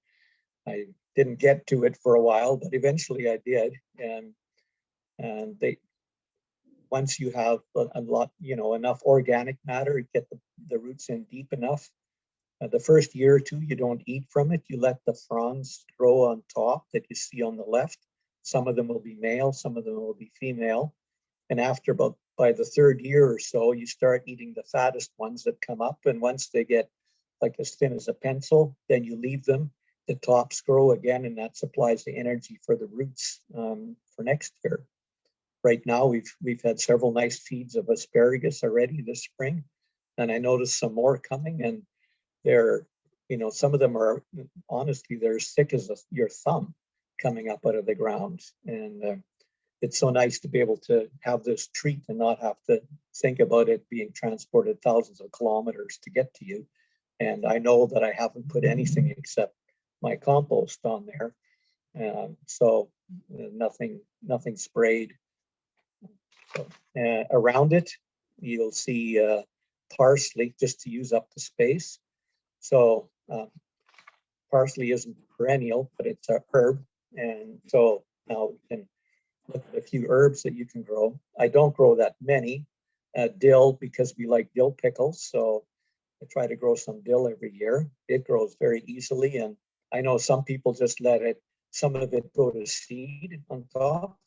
I didn't get to it for a while, but eventually I did. And they, once you have a lot, enough organic matter, get the roots in deep enough. The first year or two, you don't eat from it. You let the fronds grow on top that you see on the left. Some of them will be male, some of them will be female. And after by the third year or so, you start eating the fattest ones that come up. And once they get like as thin as a pencil, then you leave them. The tops grow again, and that supplies the energy for the roots for next year. Right now, we've had several nice feeds of asparagus already this spring, and I noticed some more coming, and they're, some of them are, honestly, they're as thick as your thumb coming up out of the ground. And it's so nice to be able to have this treat and not have to think about it being transported thousands of kilometers to get to you. And I know that I haven't put anything except my compost on there. So nothing sprayed. So, around it, you'll see parsley, just to use up the space. So parsley isn't perennial, but it's a herb. And so now we can look at a few herbs that you can grow. I don't grow that many. Dill, because we like dill pickles. So I try to grow some dill every year. It grows very easily. And I know some people just let some of it go to seed on top.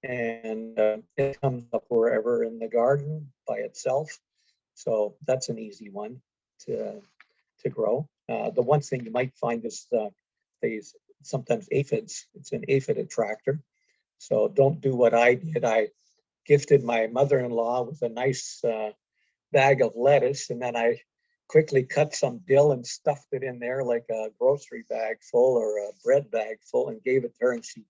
And it comes up wherever in the garden by itself. So that's an easy one to grow. The one thing you might find is these sometimes aphids. It's an aphid attractor. So don't do what I did. I gifted my mother-in-law with a nice bag of lettuce, and then I quickly cut some dill and stuffed it in there like a grocery bag full or a bread bag full, and gave it to her. And she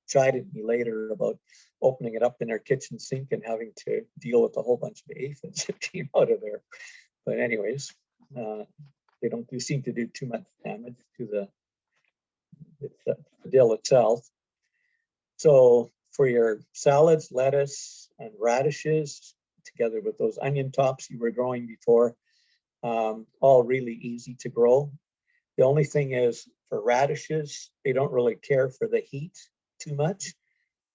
chided me later about opening it up in her kitchen sink and having to deal with a whole bunch of aphids that came out of there. But anyways, they don't seem to do too much damage to the dill itself. So for your salads, lettuce, and radishes, together with those onion tops you were growing before, all really easy to grow. The only thing is, for radishes, they don't really care for the heat too much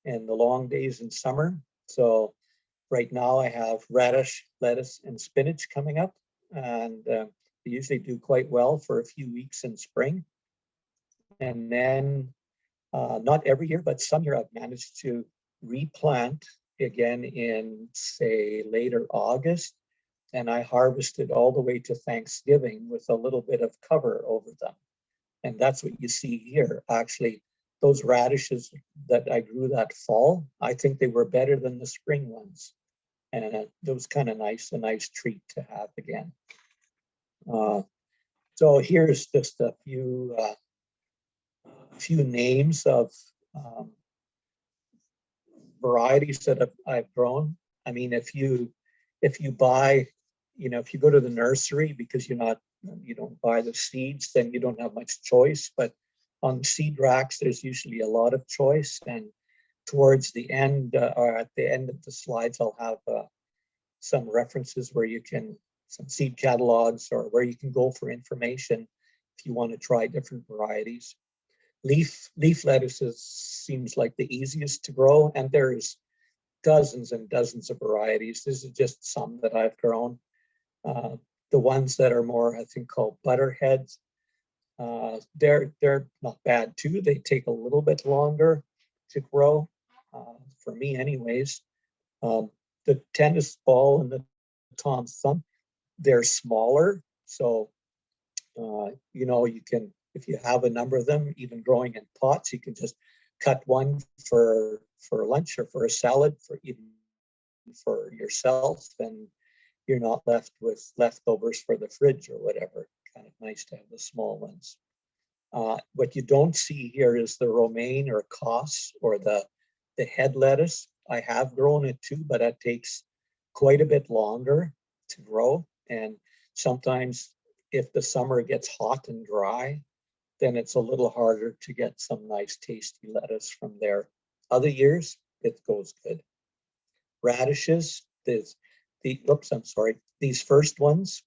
and the long days in summer. So right now I have radish, lettuce, and spinach coming up, and they usually do quite well for a few weeks in spring. And then not every year, but some year I've managed to replant again in, say, later August, and I harvested all the way to Thanksgiving with a little bit of cover over them. And that's what you see here. Actually, those radishes that I grew that fall, I think they were better than the spring ones. And it was kind of nice, a nice treat to have again. So here's just a few names of varieties that I've grown. I mean, if you buy, if you go to the nursery, because you don't buy the seeds, then you don't have much choice. But on seed racks, there's usually a lot of choice. And towards the end, or at the end of the slides, I'll have some references where you can, some seed catalogs, or where you can go for information if you want to try different varieties. Leaf lettuces seems like the easiest to grow, and there's dozens and dozens of varieties. This is just some that I've grown. The ones that are more, I think, called butterheads, they're not bad too. They take a little bit longer to grow, for me anyways. The tennis ball and the Tom Thumb, they're smaller. So, you can, if you have a number of them, even growing in pots, you can just cut one for lunch or for a salad, for even for yourself, and you're not left with leftovers for the fridge or whatever. Kind of nice to have the small ones. What you don't see here is the romaine or cos, or the head lettuce. I have grown it too, but that takes quite a bit longer to grow. And sometimes if the summer gets hot and dry, then it's a little harder to get some nice tasty lettuce from there. Other years, it goes good. Radishes, these first ones,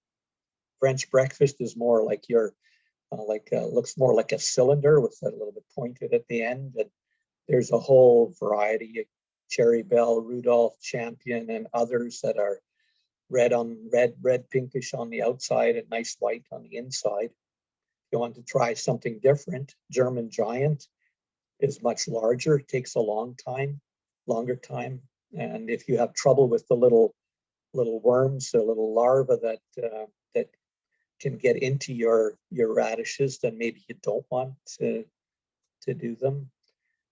French breakfast is more like your, looks more like a cylinder with a little bit pointed at the end. And there's a whole variety, Cherry Belle, Rudolph, Champion, and others that are red pinkish on the outside and nice white on the inside. If you want to try something different, German Giant is much larger, takes a longer time. And if you have trouble with the little worms, the little larvae that can get into your radishes, then maybe you don't want to do them.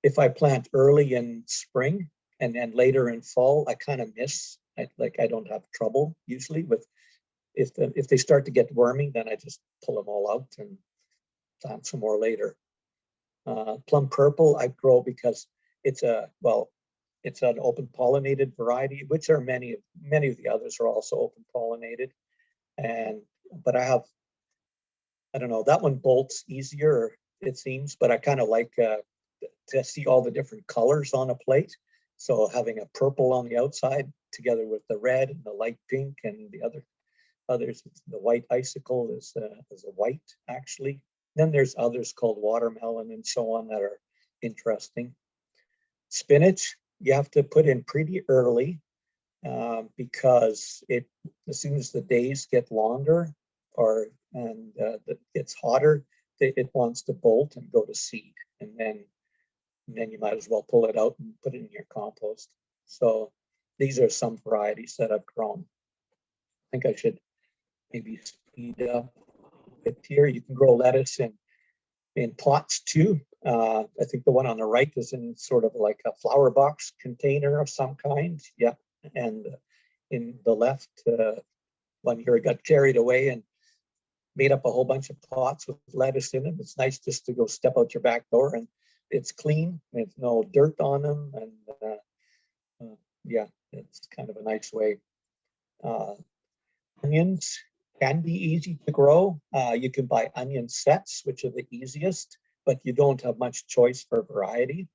If I plant early in spring and then later in fall, I kind of miss. I don't have trouble usually with, if they start to get wormy, then I just pull them all out and plant some more later. Plum purple I grow because it's an open pollinated variety, which are many of the others are also open pollinated. But I don't know, that one bolts easier, it seems, but I kind of like to see all the different colors on a plate. So having a purple on the outside together with the red and the light pink and the others, the white icicle is a white actually. Then there's others called watermelon and so on that are interesting. Spinach, you have to put in pretty early because as soon as the days get longer and it gets hotter, it wants to bolt and go to seed, and then you might as well pull it out and put it in your compost. So these are some varieties that I've grown. I think I should maybe speed up a bit here. You can grow lettuce in pots too. I think the one on the right is in sort of like a flower box container of some kind. Yeah, and in the left one here, I got carried away and made up a whole bunch of pots with lettuce in them. It's nice just to go step out your back door and it's clean. There's no dirt on them, and yeah, it's kind of a nice way. Onions can be easy to grow. You can buy onion sets, which are the easiest, but you don't have much choice for variety.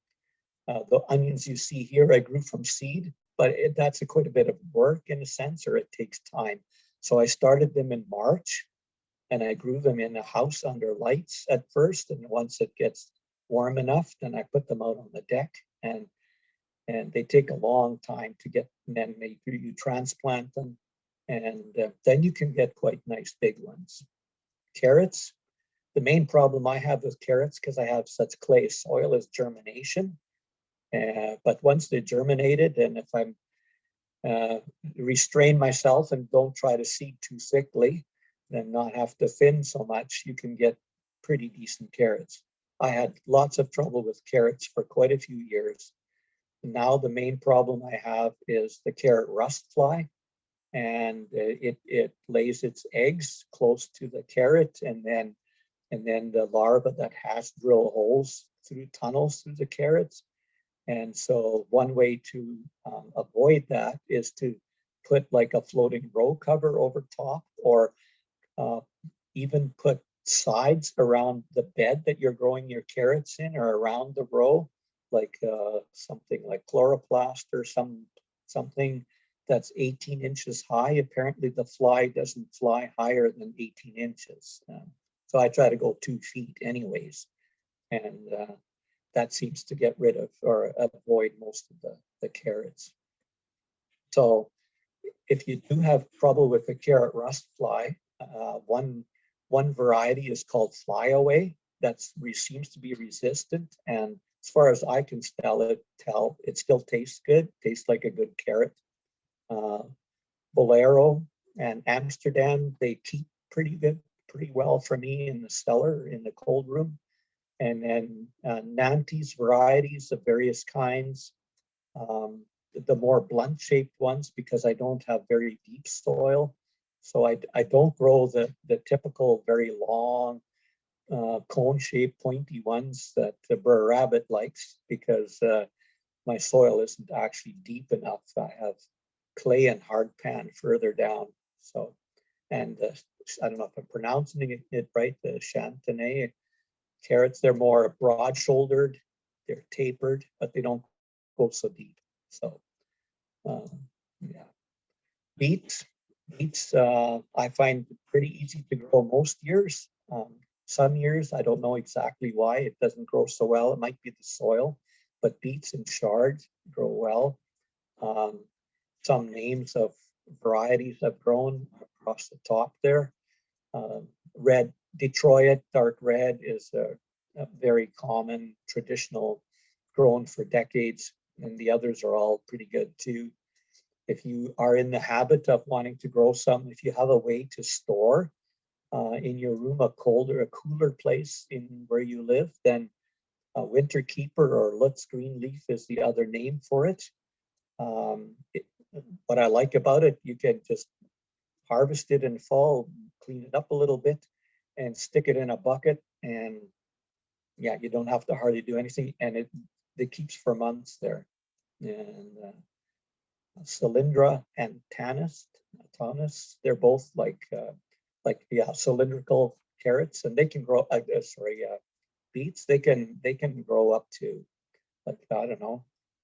The onions you see here, I grew from seed, but that's quite a bit of work in a sense, or it takes time. So I started them in March, and I grew them in a house under lights at first, and once it gets warm enough, then I put them out on the deck, and they take a long time to get, and then you transplant them, and then you can get quite nice big ones. Carrots, the main problem I have with carrots, because I have such clay soil, is germination. But once they're germinated, and if I'm restrain myself and don't try to seed too thickly, then not have to thin so much, you can get pretty decent carrots. I had lots of trouble with carrots for quite a few years. Now the main problem I have is the carrot rust fly, and it lays its eggs close to the carrot, and then the larva that has drill holes through tunnels through the carrots. And so one way to avoid that is to put like a floating row cover over top, or even put sides around the bed that you're growing your carrots in, or around the row, like something like chloroplast or something that's 18 inches high. Apparently the fly doesn't fly higher than 18 inches. So I try to go 2 feet anyways. And that seems to get rid of or avoid most of the carrots. So if you do have trouble with the carrot rust fly, one variety is called Flyaway. That seems to be resistant, and as far as I can tell, it still tastes good. Tastes like a good carrot. Bolero and Amsterdam, they keep pretty well for me in the cellar, in the cold room. And then Nantes varieties of various kinds. The more blunt shaped ones, because I don't have very deep soil. So I don't grow the typical very long cone shaped pointy ones that the Brer Rabbit likes, because my soil isn't actually deep enough. I have clay and hardpan further down. So, and I don't know if I'm pronouncing it right, the Chantenay carrots, they're more broad shouldered, they're tapered, but they don't go so deep. So, yeah. Beets, I find pretty easy to grow most years. Some years, I don't know exactly why it doesn't grow so well. It might be the soil, but beets and chards grow well. Some names of varieties have grown across the top there. Red Detroit, dark red, is a very common traditional, grown for decades, and the others are all pretty good too. If you are in the habit of wanting to grow some, if you have a way to store in your room a cooler place in where you live, then Winter Keeper or Lutz Green Leaf is the other name for it. What I like about it, you can just harvest it in fall, clean it up a little bit, and stick it in a bucket, and yeah, you don't have to hardly do anything, and it keeps for months there. And Cylindra and Tanis, they're both like cylindrical carrots, and they can grow. Beets, they can grow up to, like, I don't know,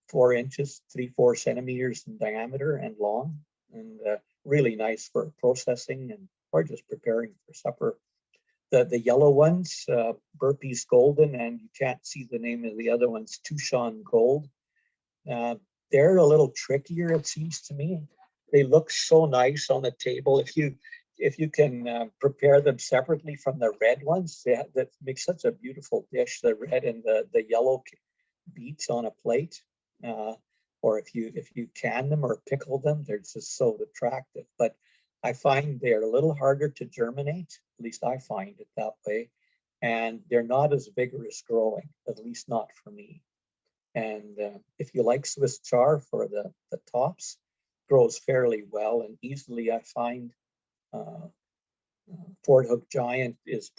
4 inches, 3-4 centimeters in diameter and long, and really nice for processing and or just preparing for supper. The yellow ones, Burpee's Golden, and you can't see the name of the other ones, Touchon Gold. They're a little trickier, it seems to me. They look so nice on the table. If you can prepare them separately from the red ones, that makes such a beautiful dish. The red and the yellow beets on a plate, or if you can them or pickle them, they're just so attractive. But I find they're a little harder to germinate. At least I find it that way, and they're not as vigorous growing. At least not for me. And if you like Swiss char for the tops, grows fairly well and easily. I find Fort Hook Giant is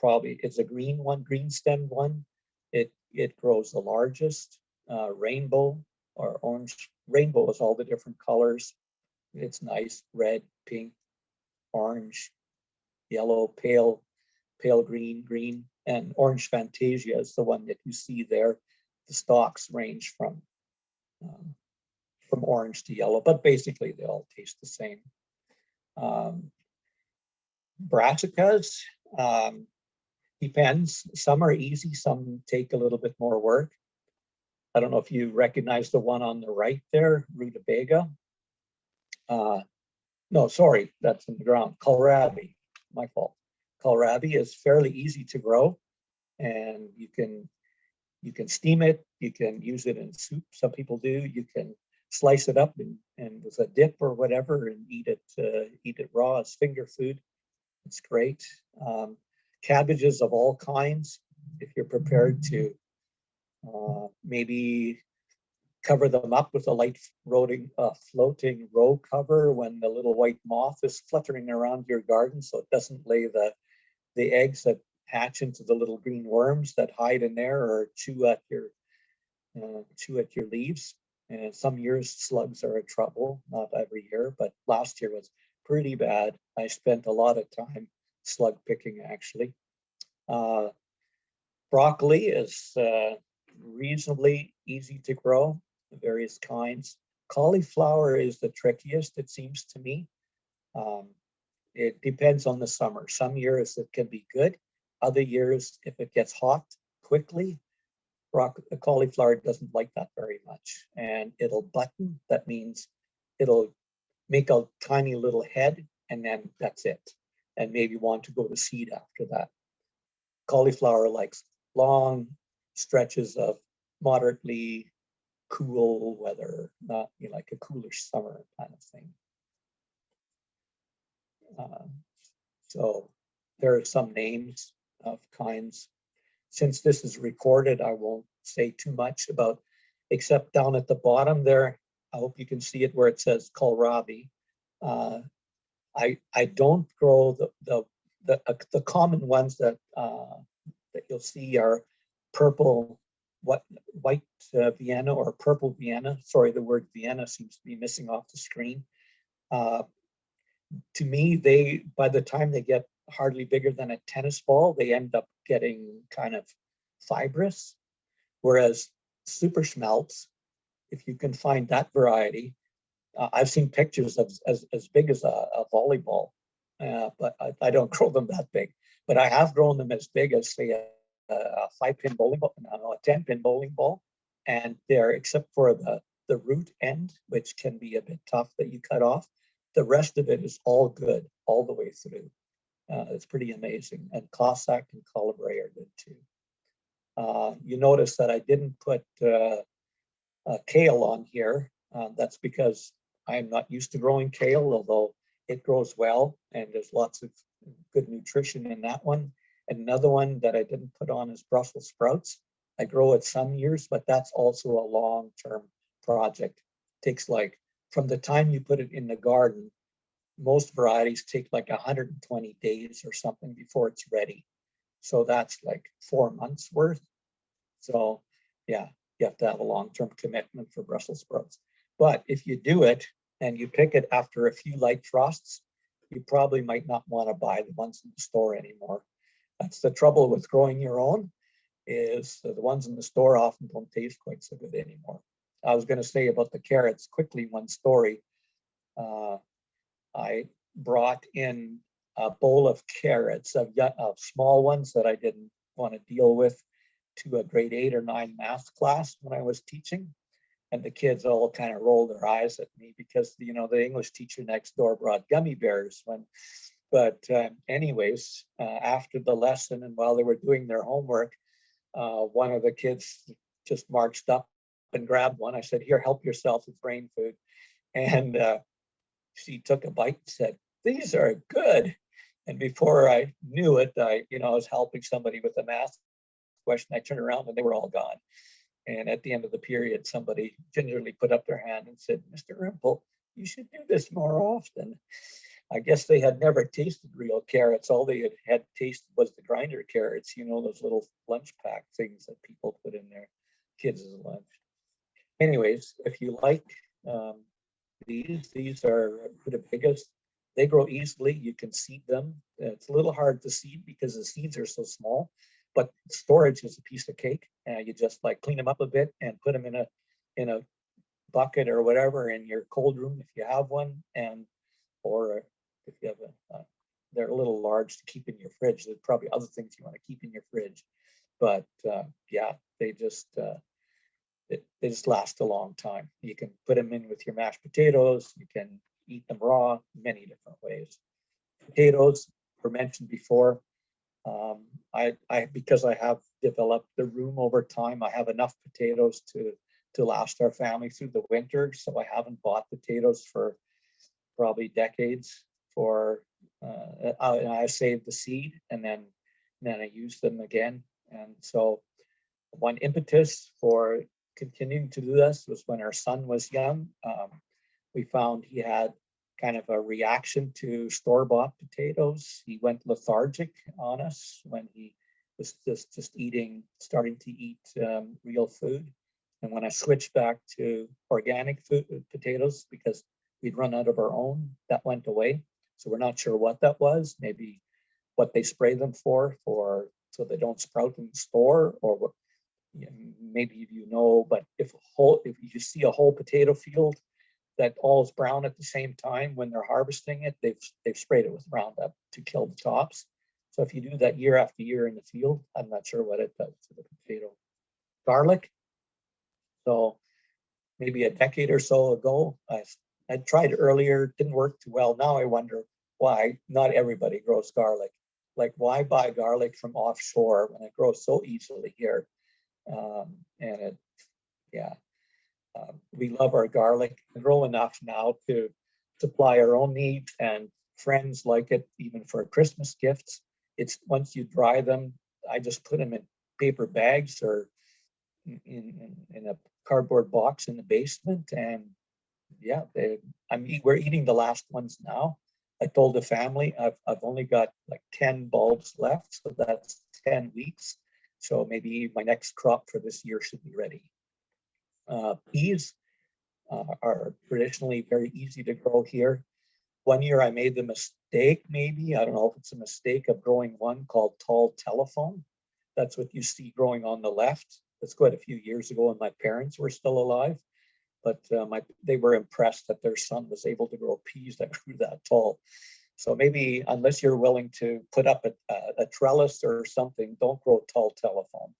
a green one, green stemmed one. It grows the largest. Rainbow or orange. Rainbow is all the different colors. It's nice, red, pink, orange, yellow, pale green, and orange Fantasia is the one that you see there. The stalks range from orange to yellow, but basically they all taste the same. Brassicas, depends. Some are easy, some take a little bit more work. I don't know if you recognize the one on the right there, Rutabaga. No, sorry, that's in the ground. Kohlrabi, my fault. Kohlrabi is fairly easy to grow, and you can steam it. You can use it in soup. Some people do. You can slice it up and with a dip or whatever, and eat it raw as finger food. It's great. Cabbages of all kinds, if you're prepared to maybe cover them up with a light floating row cover when the little white moth is fluttering around your garden, so it doesn't lay the eggs that hatch into the little green worms that hide in there or chew at your leaves. And some years slugs are a trouble, not every year, but last year was pretty bad. I spent a lot of time slug picking actually. Broccoli is reasonably easy to grow, various kinds. Cauliflower is the trickiest, it seems to me. It depends on the summer. Some years it can be good. Other years, if it gets hot quickly, cauliflower doesn't like that very much. And it'll button. That means it'll make a tiny little head and then that's it. And maybe want to go to seed after that. Cauliflower likes long stretches of moderately cool weather, not like a coolish summer kind of thing. So there are some names of kinds. Since this is recorded, I won't say too much about, except down at the bottom there, I hope you can see it where it says kohlrabi. I don't grow the common ones that you'll see are purple, white Vienna or purple Vienna. Sorry, the word Vienna seems to be missing off the screen. To me, by the time they get hardly bigger than a tennis ball, they end up getting kind of fibrous. Whereas super schmelz, if you can find that variety, I've seen pictures of as big as a volleyball, but I don't grow them that big. But I have grown them as big as, say, a 5-pin bowling ball, no, a 10-pin bowling ball. And they're, except for the root end, which can be a bit tough that you cut off, the rest of it is all good all the way through. It's pretty amazing. And Cossack and Colibri are good too. You notice that I didn't put kale on here. That's because I'm not used to growing kale, although it grows well and there's lots of good nutrition in that one. And another one that I didn't put on is Brussels sprouts. I grow it some years, but that's also a long-term project. It takes like, from the time you put it in the garden, most varieties take like 120 days or something before it's ready. So that's like 4 months worth. So yeah, you have to have a long-term commitment for Brussels sprouts. But if you do it and you pick it after a few light frosts, you probably might not want to buy the ones in the store anymore. That's the trouble with growing your own, is the ones in the store often don't taste quite so good anymore. I was going to say about the carrots quickly, one story. I brought in a bowl of carrots, of small ones that I didn't want to deal with, to a grade 8 or 9 math class when I was teaching. And the kids all kind of rolled their eyes at me because, the English teacher next door brought gummy bears. Anyways, after the lesson and while they were doing their homework, one of the kids just marched up and grabbed one. I said, "Here, help yourself, it's brain food." And she took a bite and said, "These are good." And before I knew it, I was helping somebody with a math question. I turned around and they were all gone. And at the end of the period, somebody gingerly put up their hand and said, "Mr. Rimple, you should do this more often." I guess they had never tasted real carrots. All they had tasted was the grinder carrots, those little lunch pack things that people put in their kids' lunch. Anyways, if you like these are the biggest. They grow easily. You can seed them. It's a little hard to seed because the seeds are so small, but storage is a piece of cake. You just clean them up a bit and put them in a bucket or whatever in your cold room if you have one, or if you have they're a little large to keep in your fridge. There's probably other things you want to keep in your fridge, but yeah, they just last a long time. You can put them in with your mashed potatoes. You can eat them raw, many different ways. Potatoes were mentioned before. Because I have developed the room over time, I have enough potatoes to last our family through the winter. So I haven't bought potatoes for probably decades. I saved the seed and then I use them again. And so one impetus for continuing to do this was when our son was young. We found he had kind of a reaction to store-bought potatoes. He went lethargic on us when he was just eating, starting to eat real food. And when I switched back to organic food potatoes, because we'd run out of our own, that went away. So we're not sure what that was. Maybe what they spray them for so they don't sprout in the store, or what, maybe you know. But if you see a whole potato field that all is brown at the same time, when they're harvesting it, they've sprayed it with Roundup to kill the tops. So if you do that year after year in the field, I'm not sure what it does to the potato. Garlic. So maybe a decade or so ago, I tried earlier, didn't work too well. Now I wonder why not everybody grows garlic. Like, why buy garlic from offshore when it grows so easily here? We love our garlic. We grow enough now to supply our own needs, and friends like it even for Christmas gifts. It's once you dry them, I just put them in paper bags or in a cardboard box in the basement, and yeah, we're eating the last ones now. I told the family I've only got like 10 bulbs left, so that's 10 weeks. So maybe my next crop for this year should be ready. Peas are traditionally very easy to grow here. One year I made the mistake, maybe, I don't know if it's a mistake, of growing one called tall telephone. That's what you see growing on the left. That's quite a few years ago when my parents were still alive. But they were impressed that their son was able to grow peas that grew that tall. So maybe, unless you're willing to put up a trellis or something, don't grow tall telephone.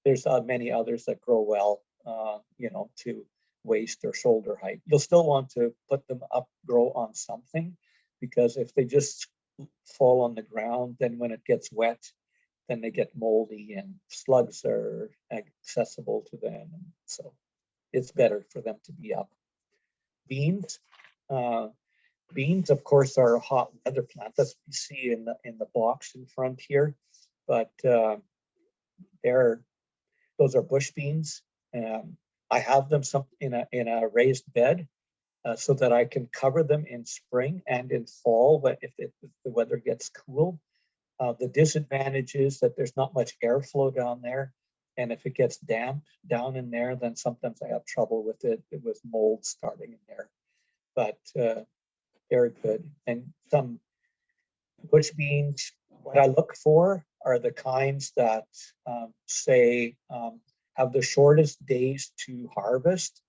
There's many others that grow well, to waist or shoulder height. You'll still want to put them up, grow on something, because if they just fall on the ground, then when it gets wet, then they get moldy and slugs are accessible to them. And so it's better for them to be up. Beans. Beans, of course, are a hot weather plant. That's what you see in the box in front here. But those are bush beans. I have them in a raised bed so that I can cover them in spring and in fall, but if the weather gets cool. The disadvantage is that there's not much airflow down there. And if it gets damp down in there, then sometimes I have trouble with it, with mold starting in there. But they're good. And some bush beans, what I look for are the kinds that have the shortest days to harvest.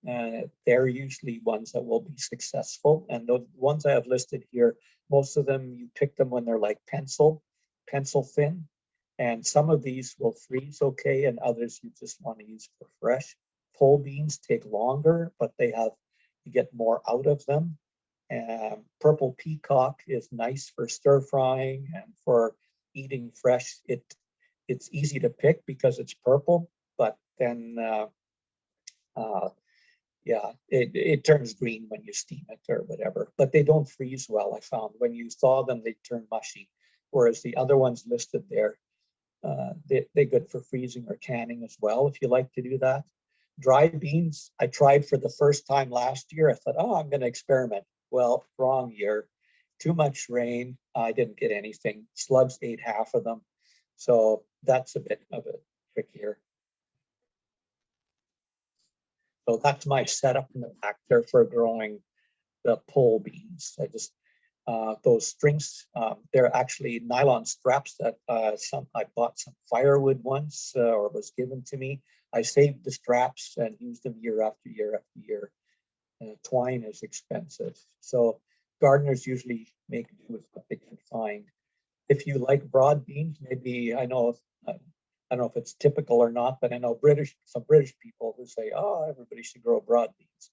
They're usually ones that will be successful. And the ones I have listed here, most of them, you pick them when they're like pencil thin. And some of these will freeze okay, and others you just want to use for fresh. Pole beans take longer, but you get more out of them. Purple peacock is nice for stir frying and for eating fresh. It's easy to pick because it's purple, but then it turns green when you steam it or whatever. But they don't freeze well. I found when you thaw them, they turn mushy. Whereas the other ones listed there, they're good for freezing or canning as well, if you like to do that. Dried beans, I tried for the first time last year. I thought, I'm going to experiment. Well, wrong year. Too much rain. I didn't get anything. Slugs ate half of them. So that's a bit of a trick here. So that's my setup in the back there for growing the pole beans. Those strings, they're actually nylon straps that I bought some firewood once, or was given to me. I saved the straps and used them year after year after year. Twine is expensive, so gardeners usually make do with what they can find. If you like broad beans, maybe I don't know if it's typical or not, but I know some British people who say, everybody should grow broad beans.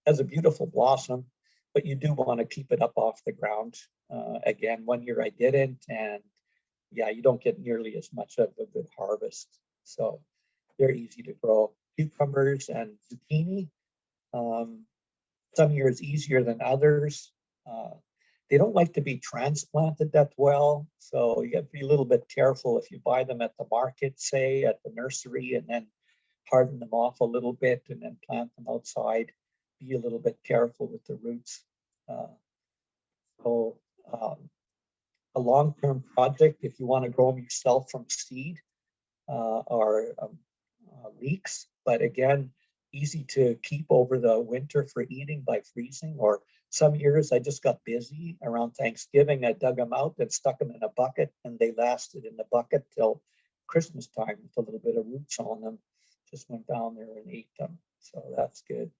It has a beautiful blossom, but you do want to keep it up off the ground. Again, one year I didn't, and you don't get nearly as much of a good harvest. So they're easy to grow. Cucumbers and zucchini. Some years easier than others. They don't like to be transplanted that well. So you have to be a little bit careful if you buy them at the market, say at the nursery, and then harden them off a little bit and then plant them outside. Be a little bit careful with the roots. So a long-term project, if you want to grow them yourself from seed, are leeks, but again, easy to keep over the winter for eating by freezing. Or some years I just got busy around Thanksgiving. I dug them out and stuck them in a bucket, and they lasted in the bucket till Christmas time with a little bit of roots on them. Just went down there and ate them. So that's good.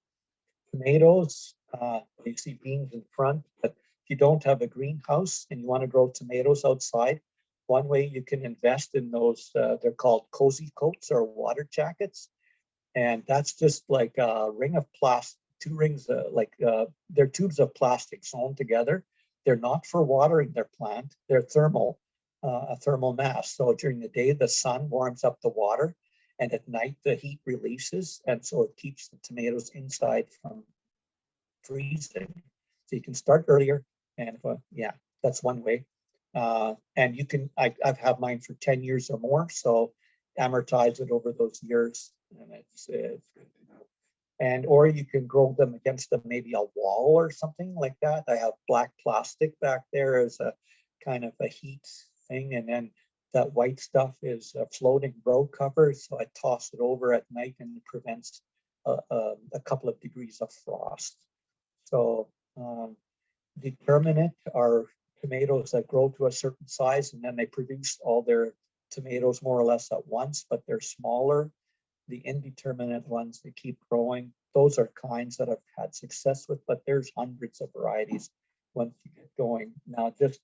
Tomatoes, you see beans in front, but if you don't have a greenhouse and you want to grow tomatoes outside, one way you can invest in those, they're called cozy coats or water jackets. And that's just like a ring of plastic, 2 rings, they're tubes of plastic sewn together. They're not for watering their plant. They're a thermal mass. So during the day, the sun warms up the water, and at night the heat releases. And so it keeps the tomatoes inside from freezing. So you can start earlier. And yeah, that's one way. And you can, I've had mine for 10 years or more. So amortize it over those years. And it's good to go. And or you can grow them against maybe a wall or something like that. I have black plastic back there as a kind of a heat thing, and then that white stuff is a floating grow cover. So I toss it over at night, and it prevents a couple of degrees of frost. So determinate are tomatoes that grow to a certain size, and then they produce all their tomatoes more or less at once, but they're smaller. The indeterminate ones, they keep growing. Those are kinds that I've had success with, but there's hundreds of varieties once you get going. Now, let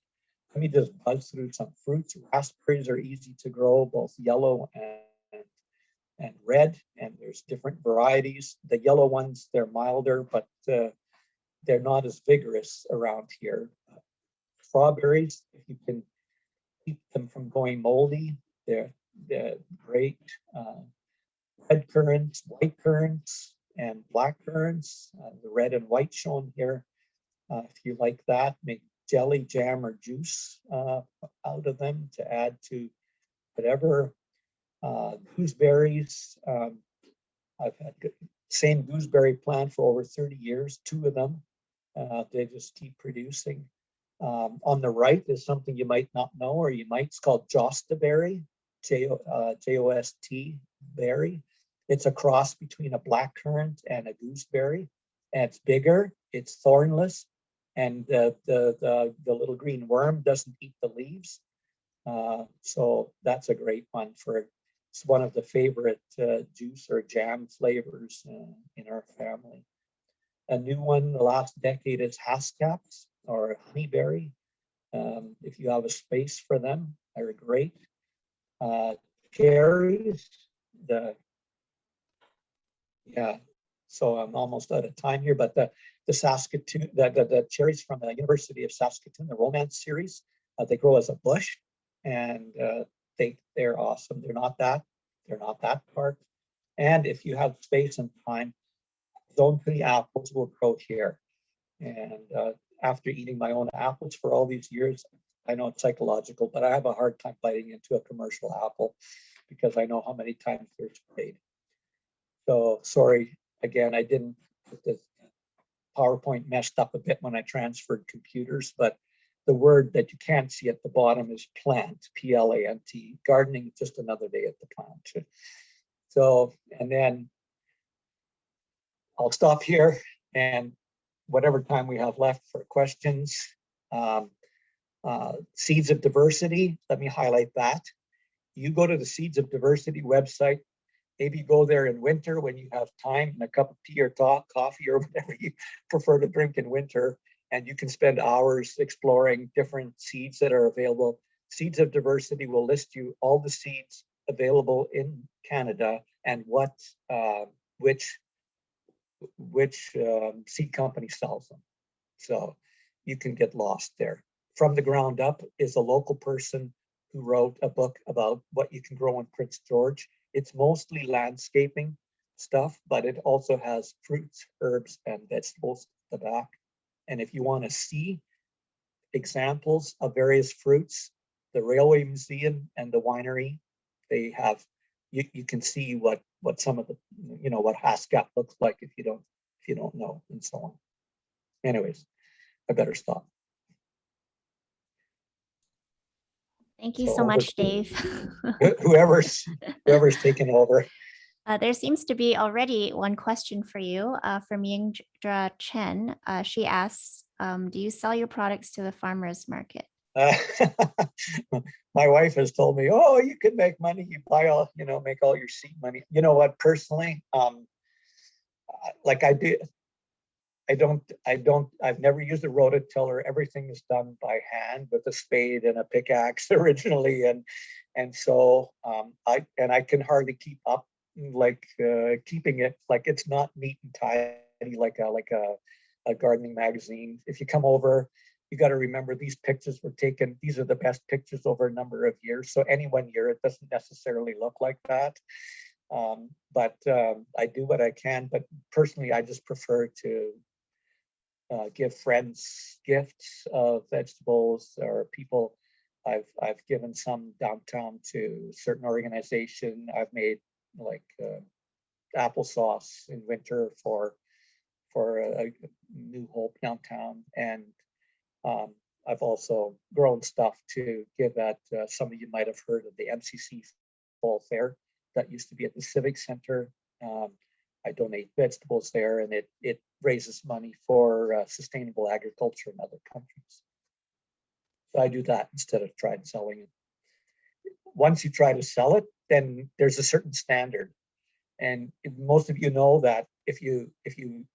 me just buzz through some fruits. Raspberries are easy to grow, both yellow and red, and there's different varieties. The yellow ones, they're milder, but they're not as vigorous around here. Strawberries, if you can keep them from going moldy, they're great. Red currants, white currants, and black currants. The red and white shown here. If you like that, make jelly, jam, or juice out of them to add to whatever. Gooseberries, I've had same gooseberry plant for over 30 years, 2 of them. They just keep producing. On the right is something you might not know, or you might, it's called Jostaberry, J-O-S-T berry. It's a cross between a blackcurrant and a gooseberry, and it's bigger, it's thornless, and the little green worm doesn't eat the leaves. So that's a great one it's one of the favorite juice or jam flavors in our family. A new one the last decade is Haskaps or honeyberry. If you have a space for them, they're great. Cherries, so I'm almost out of time here, but the Saskatoon, the cherries from the University of Saskatoon, the Romance series, they grow as a bush, and they're awesome. They're not that part. And if you have space and time, Zone 3 apples will grow here. And after eating my own apples for all these years, I know it's psychological, but I have a hard time biting into a commercial apple because I know how many times they're sprayed. So sorry, again, I didn't put the PowerPoint messed up a bit when I transferred computers, but the word that you can't see at the bottom is plant, P-L-A-N-T. Gardening is just another day at the plant. So, and then I'll stop here, and whatever time we have left for questions. Seeds of Diversity, let me highlight that. You go to the Seeds of Diversity website. Maybe go there in winter when you have time and a cup of tea or coffee or whatever you prefer to drink in winter, and you can spend hours exploring different seeds that are available. Seeds of Diversity will list you all the seeds available in Canada and which seed company sells them. So you can get lost there. From the Ground Up is a local person who wrote a book about what you can grow in Prince George. It's mostly landscaping stuff, but it also has fruits, herbs, and vegetables at the back. And if you want to see examples of various fruits. The Railway Museum and the winery, they have, you can see what some of the, what Haskap looks like if you don't know, and so on. Anyways, I better stop. Thank you So so over much, to Dave. whoever's taking over. There seems to be already one question for you from Yingdra Chen. She asks, do you sell your products to the farmers market? My wife has told me, oh, you can make money, you buy all, make all your seed money. You know what, personally, like I've never used a rototiller. Everything is done by hand with a spade and a pickaxe originally. And so I can hardly keep up, keeping it, like it's not neat and tidy like a gardening magazine. If you come over, you got to remember these pictures were taken. These are the best pictures over a number of years. So any one year, it doesn't necessarily look like that. But I do what I can. But personally, I just prefer to give friends gifts of vegetables, or people. I've given some downtown to certain organization. I've made like applesauce in winter for a New Hope downtown, and I've also grown stuff to give at some of you might have heard of the MCC Fall Fair that used to be at the Civic Center. I donate vegetables there, and it raises money for sustainable agriculture in other countries. So I do that instead of trying selling it. Once you try to sell it, then there's a certain standard. And most of you know that if you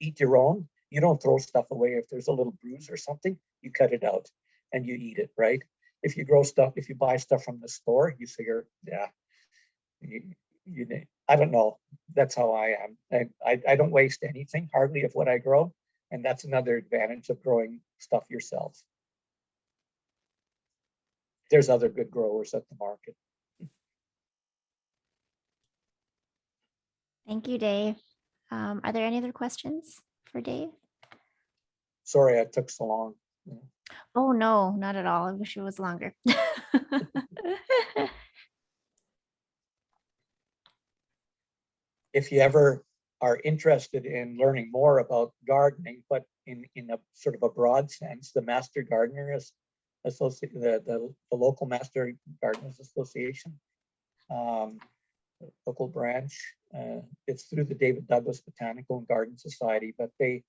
eat your own, you don't throw stuff away. If there's a little bruise or something, you cut it out and you eat it, right? If you buy stuff from the store, you figure, yeah, I don't know. That's how I am. I don't waste anything, hardly, of what I grow. And that's another advantage of growing stuff yourself. There's other good growers at the market. Thank you, Dave. Are there any other questions for Dave? Sorry, I took so long. Oh, no, not at all. I wish it was longer. If you ever are interested in learning more about gardening, but in a sort of a broad sense, the Master Gardeners Association, the local Master Gardeners Association, local branch, it's through the David Douglas Botanical and Garden Society, but they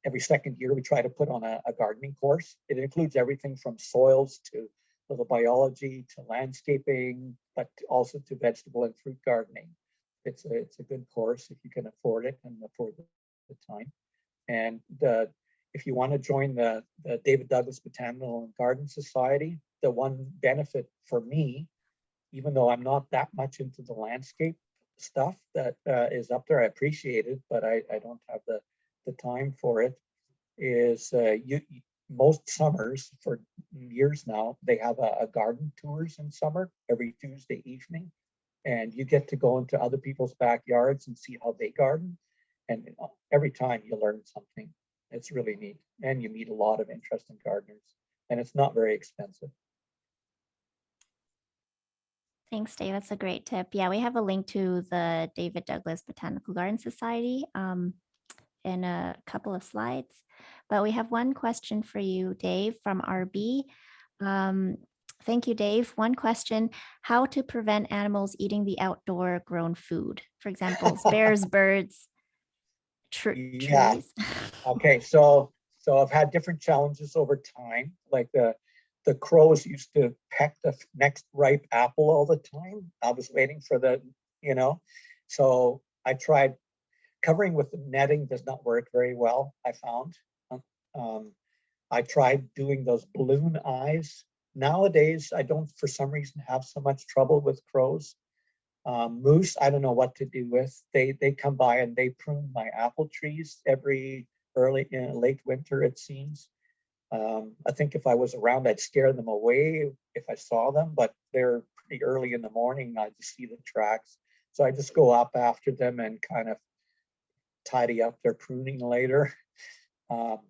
every second year we try to put on a gardening course. It includes everything from soils to little biology to landscaping, but also to vegetable and fruit gardening. It's a good course if you can afford it and afford the time. And if you want to join the David Douglas Botanical and Garden Society, the one benefit for me, even though I'm not that much into the landscape stuff that is up there, I appreciate it, but I don't have the time for it, is most summers for years now, they have a garden tours in summer every Tuesday evening, and you get to go into other people's backyards and see how they garden, and every time you learn something. It's really neat, and you meet a lot of interesting gardeners, and it's not very expensive. Thanks, Dave. That's a great tip. Yeah, we have a link to the David Douglas Botanical Garden Society in a couple of slides. But we have one question for you, Dave, from RB. Thank you, Dave. One question: how to prevent animals eating the outdoor grown food? For example, bears, birds, trees. Okay, so I've had different challenges over time. Like the crows used to peck the next ripe apple all the time. I was waiting for so I tried covering with the netting. Does not work very well, I found. I tried doing those balloon eyes. Nowadays, I don't, for some reason, have so much trouble with crows. Moose, I don't know what to do with. They come by and they prune my apple trees every late winter, it seems. I think if I was around, I'd scare them away if I saw them, but they're pretty early in the morning. I just see the tracks. So I just go up after them and kind of tidy up their pruning later.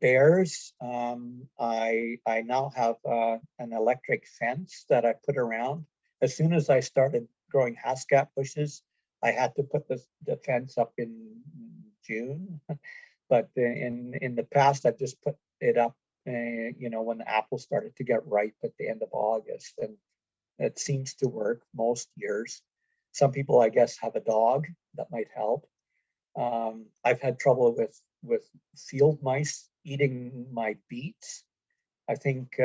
Bears, I now have an electric fence that I put around. As soon as I started growing Haskap bushes, I had to put the fence up in June. But in the past, I've just put it up, when the apples started to get ripe at the end of August, and it seems to work most years. Some people, I guess, have a dog that might help. I've had trouble with field mice eating my beets. I think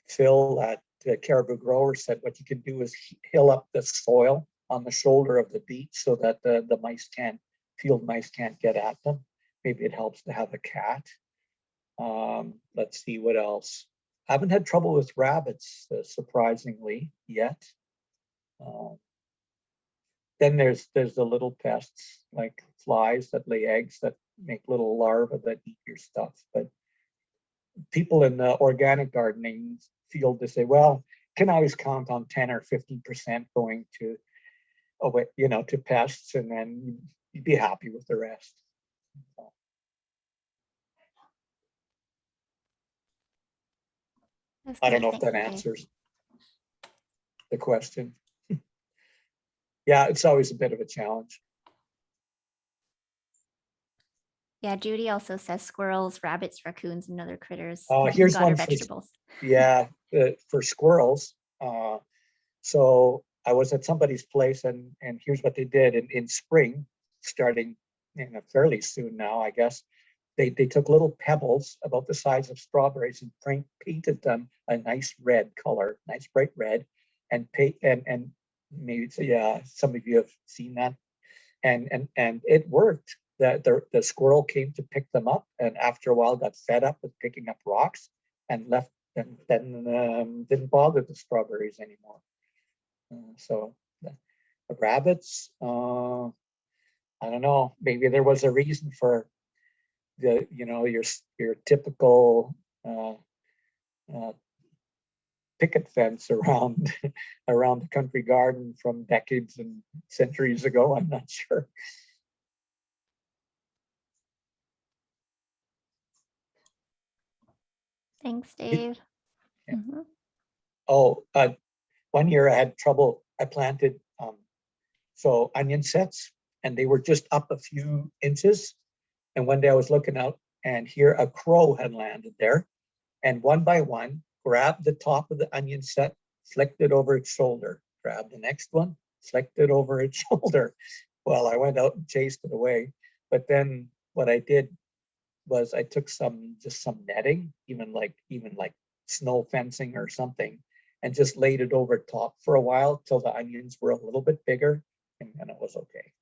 Phil at Caribou Grower said what you can do is hill up the soil on the shoulder of the beets so that the field mice can't get at them. Maybe it helps to have a cat. Let's see what else. I haven't had trouble with rabbits, surprisingly, yet. Then there's the little pests like flies that lay eggs that make little larvae that eat your stuff. But people in the organic gardening field, they say, well, can always count on 10 or 15% going to, to pests, and then you'd be happy with the rest. That's I don't great. know if Thank that you, Dave. answers the question. Yeah, it's always a bit of a challenge. Yeah, Judy also says squirrels, rabbits, raccoons, and other critters. Here's got our one for vegetables. Yeah, for squirrels. So I was at somebody's place, and here's what they did in spring, starting fairly soon now, I guess. They took little pebbles about the size of strawberries and painted them a nice red color, nice bright red, and maybe some of you have seen that, and it worked. The squirrel came to pick them up, and after a while got fed up with picking up rocks and left, and then didn't bother the strawberries anymore. So the rabbits, I don't know, maybe there was a reason for your typical picket fence around around the country garden from decades and centuries ago. I'm not sure. Thanks, Dave. Yeah. Mhm. Oh, one year I had trouble. I planted onion sets, and they were just up a few inches. And one day I was looking out, and here a crow had landed there, and one by one grabbed the top of the onion set, flicked it over its shoulder, grabbed the next one, flicked it over its shoulder. Well, I went out and chased it away. But then what I did was I took some netting, even like snow fencing or something, and just laid it over top for a while till the onions were a little bit bigger, and then it was okay.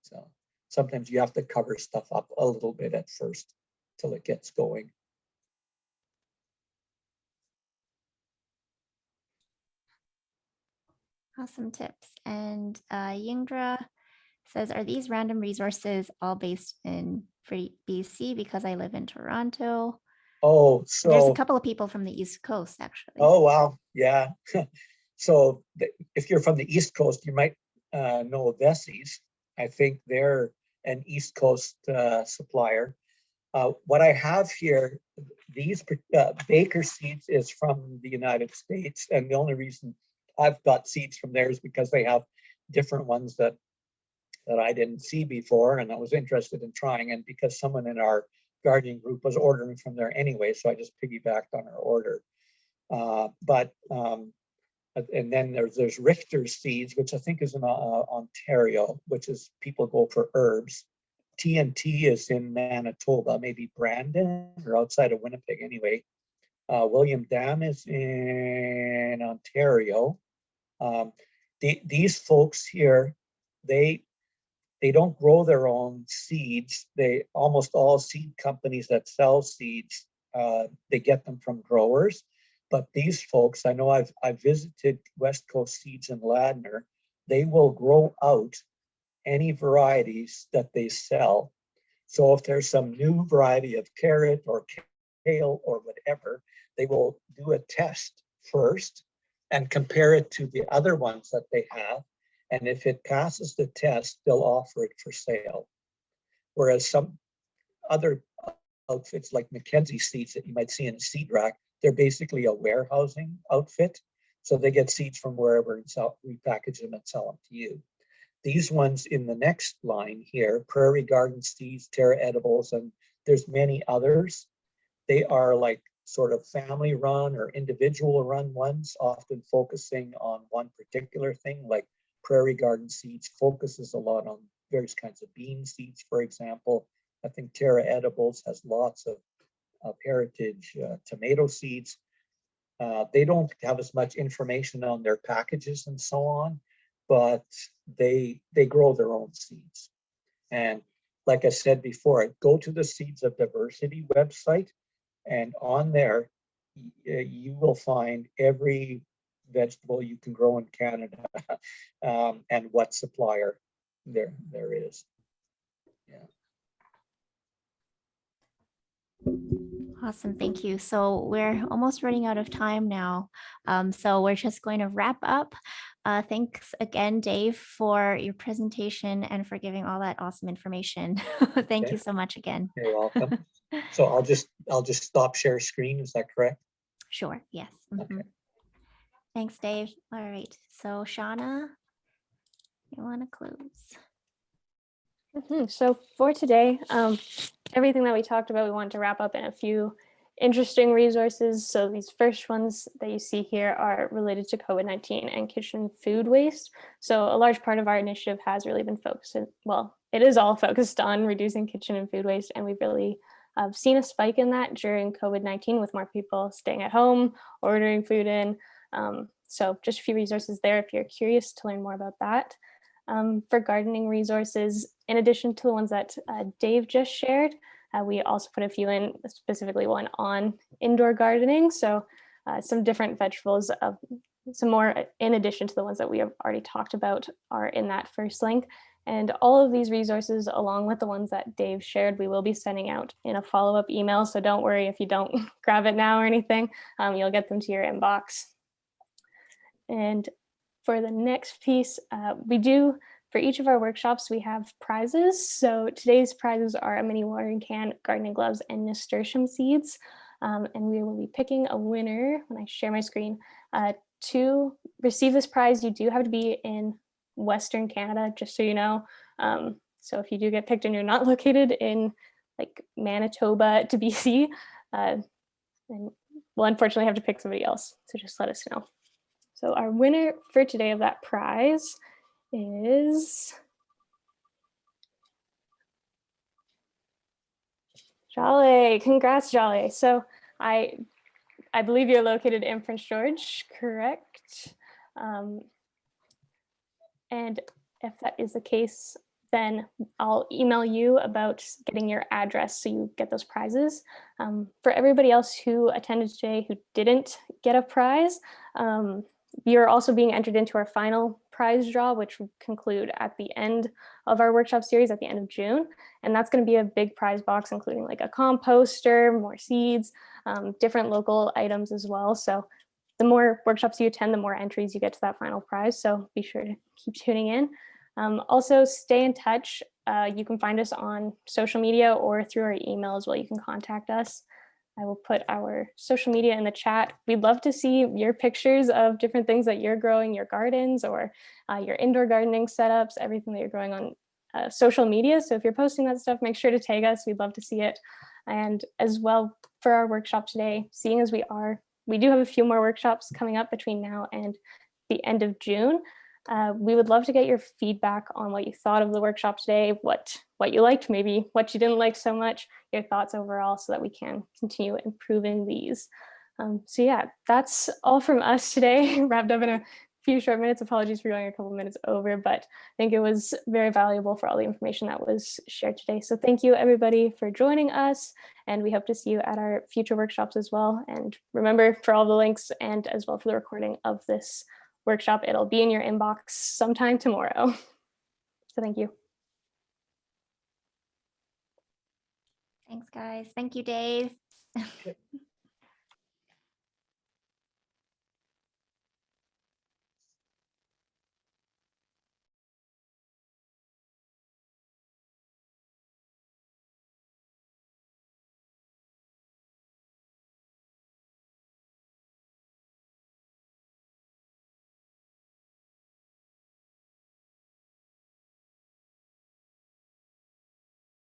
So sometimes you have to cover stuff up a little bit at first till it gets going. Awesome tips. And Yingdra says, are these random resources all based in BC because I live in Toronto? Oh, There's a so couple of people from the East Coast, actually. oh wow, yeah. So if you're from the East Coast, you might know of Vessies. I think they're an East Coast supplier. What I have here, these Baker seeds is from the United States, and the only reason I've got seeds from there is because they have different ones that I didn't see before, and I was interested in trying, and because someone in our gardening group was ordering from there anyway, so I just piggybacked on her order. And then there's Richter seeds, which I think is in Ontario, which is people go for herbs. TNT is in Manitoba, maybe Brandon or outside of Winnipeg anyway. William Dam is in Ontario. These folks here, they don't grow their own seeds. They almost all seed companies that sell seeds, they get them from growers. But these folks, I know I've visited West Coast Seeds in Ladner. They will grow out any varieties that they sell. So if there's some new variety of carrot or kale or whatever, they will do a test first and compare it to the other ones that they have. And if it passes the test, they'll offer it for sale. Whereas some other outfits like Mackenzie seeds that you might see in a seed rack. They're basically a warehousing outfit. So they get seeds from wherever and repackage them and sell them to you. These ones in the next line here, Prairie Garden Seeds, Terra Edibles, and there's many others. They are like sort of family run or individual run ones, often focusing on one particular thing, like Prairie Garden Seeds focuses a lot on various kinds of bean seeds, for example. I think Terra Edibles has lots of heritage tomato seeds. They don't have as much information on their packages and so on, but they grow their own seeds. And like I said before, go to the Seeds of Diversity website, and on there, you will find every vegetable you can grow in Canada and what supplier there is. Yeah. Awesome, thank you. So we're almost running out of time now. So we're just going to wrap up. Thanks again, Dave, for your presentation and for giving all that awesome information. Thank Okay. you so much again. You're welcome. So I'll just stop share screen. Is that correct? Sure, yes. Okay. Thanks, Dave. All right, so Shauna, you want to close? So for today, everything that we talked about, we want to wrap up in a few interesting resources. So these first ones that you see here are related to COVID-19 and kitchen food waste. So a large part of our initiative has really been focused, well, it is all focused on reducing kitchen and food waste. And we've really seen a spike in that during COVID-19 with more people staying at home, ordering food in. So just a few resources there if you're curious to learn more about that. For gardening resources, in addition to the ones that Dave just shared, we also put a few in, specifically one on indoor gardening. So some different vegetables, some more in addition to the ones that we have already talked about are in that first link. And all of these resources, along with the ones that Dave shared, we will be sending out in a follow-up email. So don't worry if you don't grab it now or anything, you'll get them to your inbox. And for the next piece, for each of our workshops, we have prizes. So today's prizes are a mini watering can, gardening gloves, and nasturtium seeds. And we will be picking a winner when I share my screen. To receive this prize, you do have to be in Western Canada, just so you know. So if you do get picked and you're not located in like Manitoba to BC, then we'll unfortunately have to pick somebody else. So just let us know. So our winner for today of that prize is Jolly. Congrats, Jolly. So I believe you're located in Prince George, correct? And if that is the case, then I'll email you about getting your address so you get those prizes. For everybody else who attended today who didn't get a prize, you're also being entered into our final prize draw, which will conclude at the end of our workshop series at the end of June. And that's going to be a big prize box, including like a composter, more seeds, different local items as well. So the more workshops you attend, the more entries you get to that final prize. So be sure to keep tuning in. Also, stay in touch. You can find us on social media or through our email as well. You can contact us. I will put our social media in the chat. We'd love to see your pictures of different things that you're growing, your gardens or your indoor gardening setups, everything that you're growing on social media. So if you're posting that stuff, make sure to tag us. We'd love to see it. And as well for our workshop today, seeing as we do have a few more workshops coming up between now and the end of June. We would love to get your feedback on what you thought of the workshop today, what you liked, maybe what you didn't like so much, your thoughts overall, so that we can continue improving these. So yeah, that's all from us today, wrapped up in a few short minutes. Apologies for going a couple minutes over, but I think it was very valuable for all the information that was shared today. So thank you everybody for joining us, and we hope to see you at our future workshops as well. And remember, for all the links and as well for the recording of this workshop, it'll be in your inbox sometime tomorrow. So thank you. Thanks, guys. Thank you, Dave.